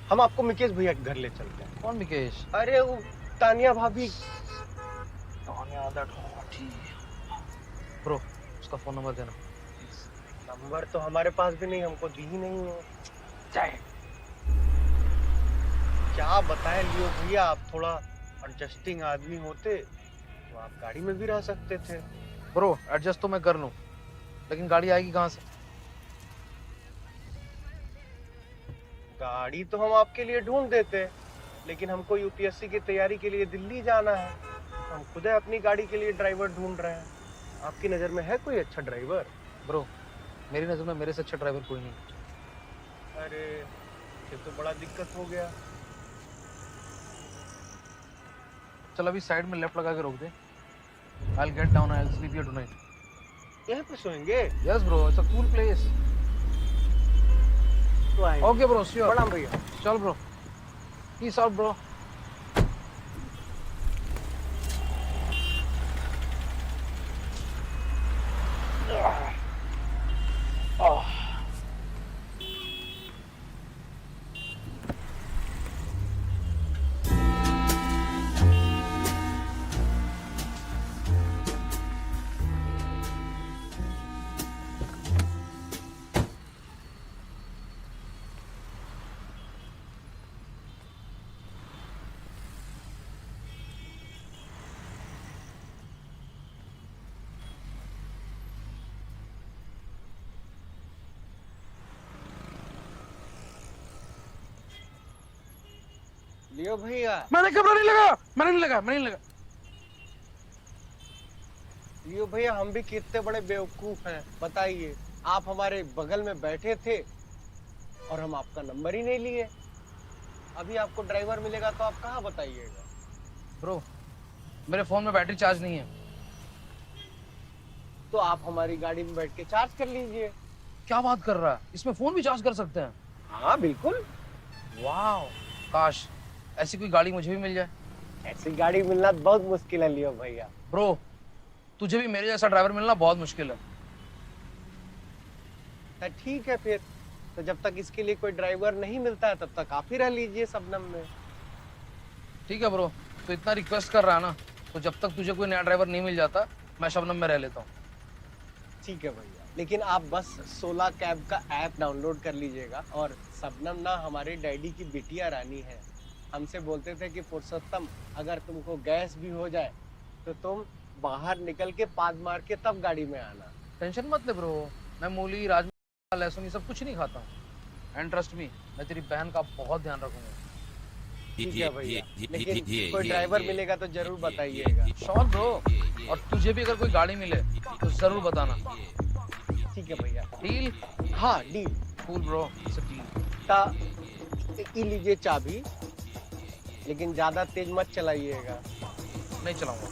हम आपको मुकेश भैया के घर ले चलते हैं। कौन मुकेश? अरे वो तानिया भाभी। ब्रो, उसका फोन नंबर देना। नंबर तो हमारे पास भी नहीं, हमको दी ही नहीं है। क्या बताएं लियो भैया, आप थोड़ा एडजस्टिंग आदमी होते तो आप गाड़ी में भी रह सकते थे। ब्रो, एडजस्ट तो मैं कर लूं, लेकिन गाड़ी आएगी कहाँ से? गाड़ी तो हम आपके लिए ढूंढ देते, लेकिन हमको यूपीएससी की तैयारी के लिए दिल्ली जाना है। हम खुद अपनी गाड़ी के लिए ड्राइवर ढूंढ रहे हैं। आपकी नज़र में है कोई अच्छा ड्राइवर? ब्रो, मेरी नज़र में मेरे से अच्छा ड्राइवर कोई नहीं। अरे ये तो बड़ा दिक्कत हो गया। चल अभी साइड में लेफ्ट लगा के रोक दे। I'll get down, I'll sleep here tonight. यहाँ पे सोएंगे? Yes bro, it's a cool place. तो आएंगे। Okay bro, sure. प्रणाम भैया। चल bro. Peace out bro. लियो भैया। मैंने कैमरा नहीं लगा, मैंने नहीं लगा। लियो भैया, हम भी कितने बड़े बेवकूफ हैं, बताइए। आप हमारे बगल में बैठे थे और हम आपका नंबर ही नहीं लिए। अभी आपको ड्राइवर मिलेगा तो आप कहाँ बताइएगा? ब्रो, मेरे फोन में बैटरी चार्ज नहीं है। तो आप हमारी गाड़ी में बैठ के चार्ज कर लीजिए। क्या बात कर रहा है? इसमें फोन भी चार्ज कर सकते हैं? हाँ बिल्कुल। वाह, काश ऐसी कोई गाड़ी मुझे भी मिल जाए। ऐसी गाड़ी मिलना बहुत मुश्किल है लियो भैया। ब्रो, तुझे भी मेरे जैसा ड्राइवर मिलना बहुत मुश्किल है। तो ठीक है फिर, तो जब तक इसके लिए कोई ड्राइवर नहीं मिलता है तब तक आप ही रह लीजिए शबनम में। ठीक है ब्रो, तो इतना रिक्वेस्ट कर रहा है ना, तो जब तक तुझे कोई नया ड्राइवर नहीं मिल जाता मैं शबनम में रह लेता हूँ। ठीक है भैया, लेकिन आप बस 16 कैब का ऐप डाउनलोड कर लीजिएगा। और शबनम ना हमारे डैडी की बिटिया रानी है। हमसे बोलते थे कि पुरुषोत्तम, अगर तुमको गैस भी हो जाए तो तुम बाहर निकल के पाद मार के तब गाड़ी में आना। टेंशन मत ले ब्रो, मैं मूली, राजमा, लहसुन ये सब कुछ नहीं खाता हूँ। एंड ट्रस्ट मी, मैं तेरी बहन का बहुत ध्यान रखूंगा। ठीक है भैया, लेकिन कोई ड्राइवर मिलेगा तो जरूर बताइएगा। श्योर ब्रो, और तुझे भी अगर कोई गाड़ी मिले तो जरूर बताना। ठीक है भैया। डील? हाँ deal. Cool bro, it's a deal. ता ये लीजिए चाबी, लेकिन ज्यादा तेज मत चलाइएगा। नहीं चलाऊंगा।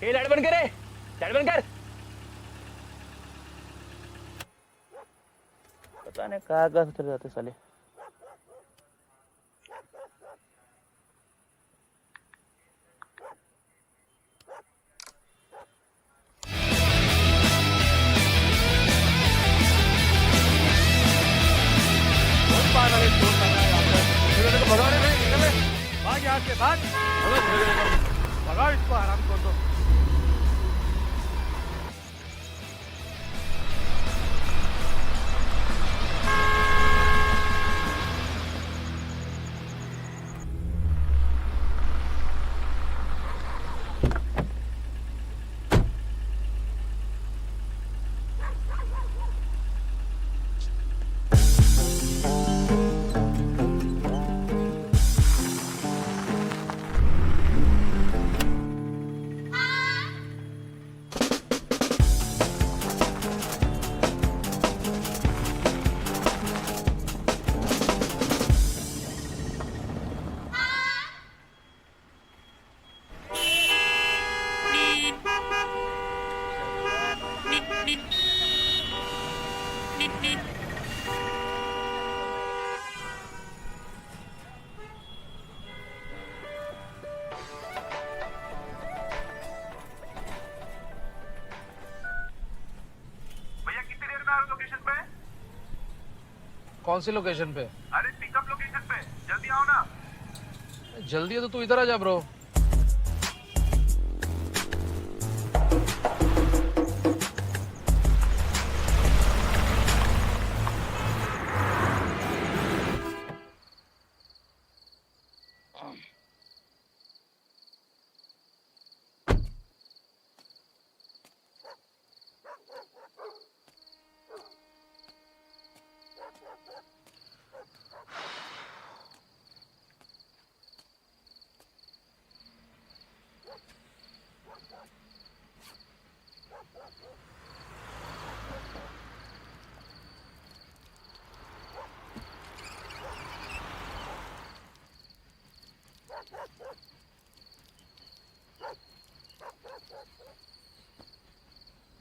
ये लाइट बंद करे, लाइट बंद कर। पता नहीं कहाँ कहाँ चले जाते साले। भगाओ इसको, आराम कर दो। कौन सी लोकेशन पे? अरे पिकअप लोकेशन पे, जल्दी आओ ना। जल्दी है तो तू इधर आ जा ब्रो।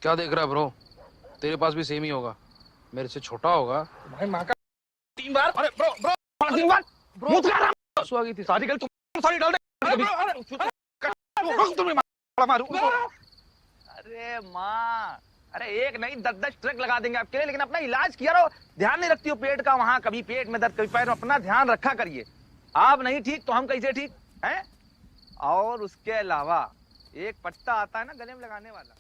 क्या देख रहा है ब्रो? तेरे पास भी सेम ही होगा, मेरे से छोटा होगा। भाई माँ का 3 बार। अरे ब्रो ब्रो 3 बार मुंह कर रहा आ गई थी सारी गल तुम सारी डाल दे। मारू। अरे माँ, अरे एक नहीं 10-10 ट्रक लगा देंगे आपके लिए, लेकिन अपना इलाज किया रहो। ध्यान नहीं रखती हो पेट का, वहां कभी पेट में दर्द कभी पैर में, अपना ध्यान रखा करिए। आप नहीं ठीक तो हम कैसे ठीक हैं? और उसके अलावा एक पट्टा आता है ना गले में लगाने वाला,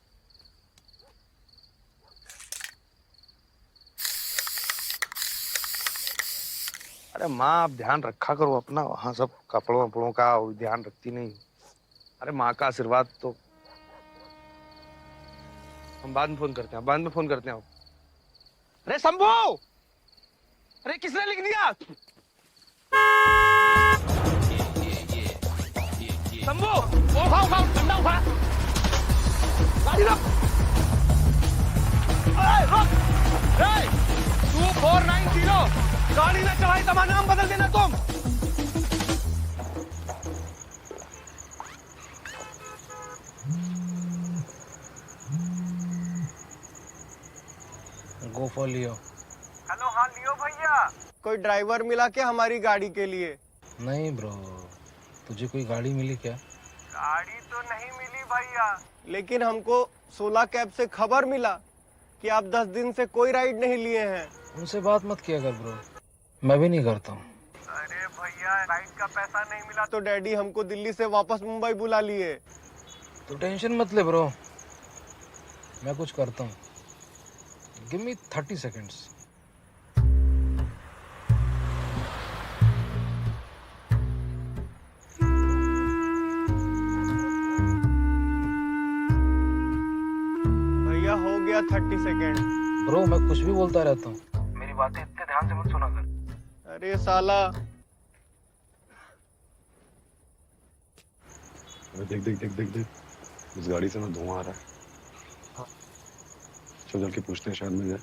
अरे माँ आप ध्यान रखा करो अपना, वहां सब कपड़ों वपड़ों का ध्यान रखती नहीं। अरे माँ का आशीर्वाद तो। हम बाद में फोन करते हैं, बाद में फोन करते हैं। अरे शंभू, अरे किसने लिख दिया? शंभू उठाओ उठाओ, ठंडा उठा, गाड़ी रोक, रोक। 2490 गाड़ी में चढ़ाई तमा नाम बदल देना तुम। Go for Leo. हेलो, हाँ लियो भैया, कोई ड्राइवर मिला क्या हमारी गाड़ी के लिए? नहीं ब्रो, तुझे कोई गाड़ी मिली क्या? गाड़ी तो नहीं मिली भैया, लेकिन हमको 16 कैब से खबर मिला कि आप 10 दिन से कोई राइड नहीं लिए हैं। उनसे बात मत किया कर ब्रो, मैं भी नहीं करता हूँ। अरे भैया, राइड का पैसा नहीं मिला तो डैडी हमको दिल्ली से वापस मुंबई बुला लिए। तो टेंशन मत ले ब्रो, मैं कुछ करता हूँ। Give me 30 seconds। भैया हो गया 30 सेकेंड। ब्रो मैं कुछ भी बोलता रहता हूँ, मेरी बातें इतने ध्यान से मत सुना कर। अरे साला, देख देख देख देख देख, इस गाड़ी से ना धुआं आ रहा है। चल चल के पूछते हैं, शायद मिल जाए।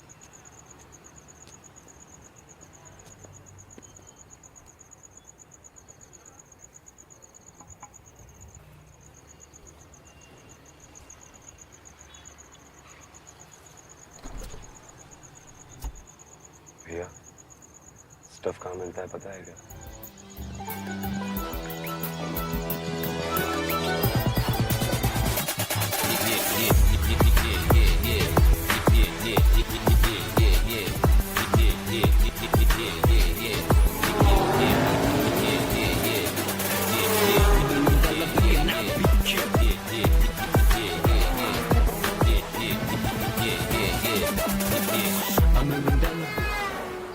भैया स्टफ कहाँ मिलता है पता है क्या?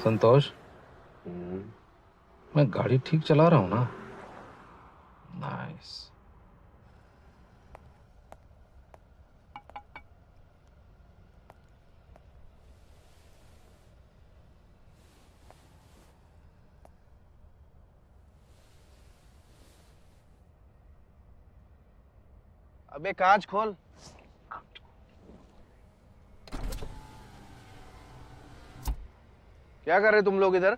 संतोष, मैं गाड़ी ठीक चला रहा हूँ ना? नाइस। अबे कांच खोल। क्या कर रहे तुम लोग इधर?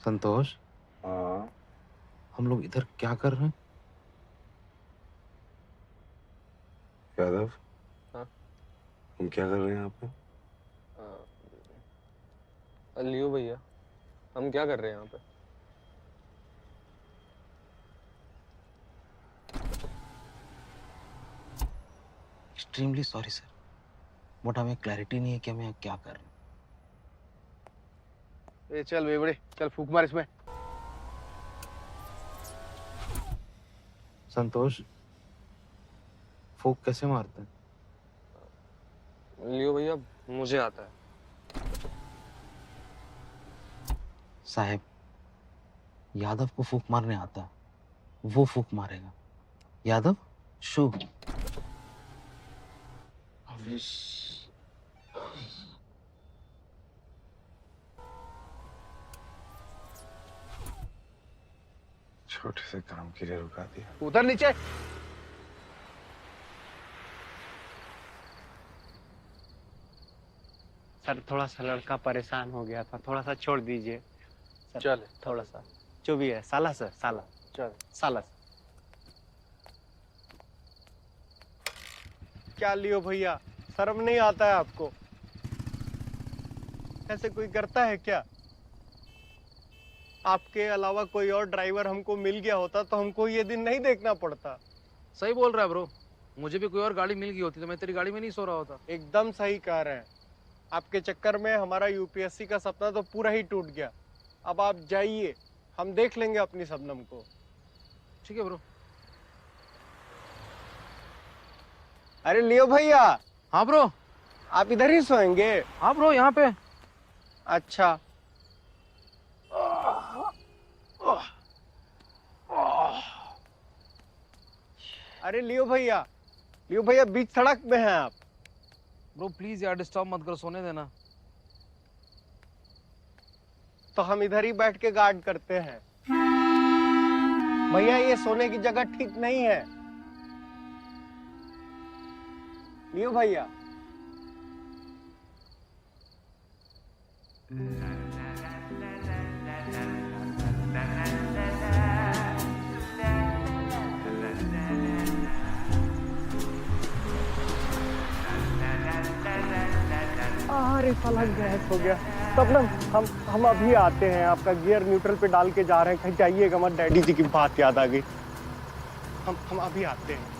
संतोष, हाँ हम लोग इधर क्या कर रहे हैं? यादव, हाँ? हम क्या कर रहे हैं यहाँ पे? लियो भैया, हम क्या कर रहे हैं यहाँ पे? एक्सट्रीमली सॉरी सर, बट हमें क्लैरिटी नहीं है कि हमें क्या कर रहे हैं। ए चल बेवड़े, चल फूक मार इसमें। संतोष, फूक कैसे मारते हैं? लियो भैया, मुझे आता है। साहब, यादव को फूक मारने आता है, वो फूक मारेगा। यादव शो। छोटे से काम के लिए रुका दिया। उधर नीचे। सर थोड़ा सा लड़का परेशान हो गया था, थोड़ा सा छोड़ दीजिए सर। चल थोड़ा सा जो भी है, साला सर, साला चल। साला सर। क्या लियो भैया, शर्म नहीं आता है आपको? ऐसे कोई करता है क्या? आपके अलावा कोई और ड्राइवर हमको मिल गया होता तो हमको ये दिन नहीं देखना पड़ता। सही बोल रहा है ब्रो, मुझे भी कोई और गाड़ी मिल गई होती तो मैं तेरी गाड़ी में नहीं सो रहा होता। एकदम सही कह रहे हैं। आपके चक्कर में हमारा यूपीएससी का सपना तो पूरा ही टूट गया। अब आप जाइए, हम देख लेंगे अपनी शबनम को। ठीक है ब्रो। अरे लियो भैया। हाँ ब्रो। आप इधर ही सोएंगे? हाँ ब्रो, यहाँ पे। अच्छा। अरे लियो भैया बीच सड़क में हैं आप। ब्रो प्लीज यार डिस्टर्ब मत कर, सोने देना। तो हम इधर ही बैठ के गार्ड करते हैं। भैया ये सोने की जगह ठीक नहीं है। लियो भैया। अरे साला गैस हो गया। शबनम हम अभी आते हैं। आपका गियर न्यूट्रल पे डाल के जा रहे हैं, कहीं जाइएगा मत। डैडी जी की बात याद आ गई। हम अभी आते हैं।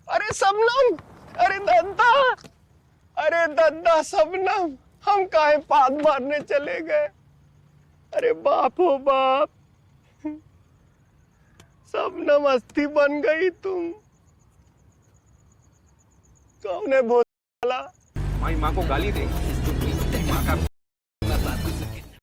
अरे शबनम, अरे दद्दा शबनम, हम काहे पाद मारने चले गए? अरे बाप हो बाप, शबनम अस्थि बन गई तुम। कौन है बोला? हमारी माँ को गाली दे।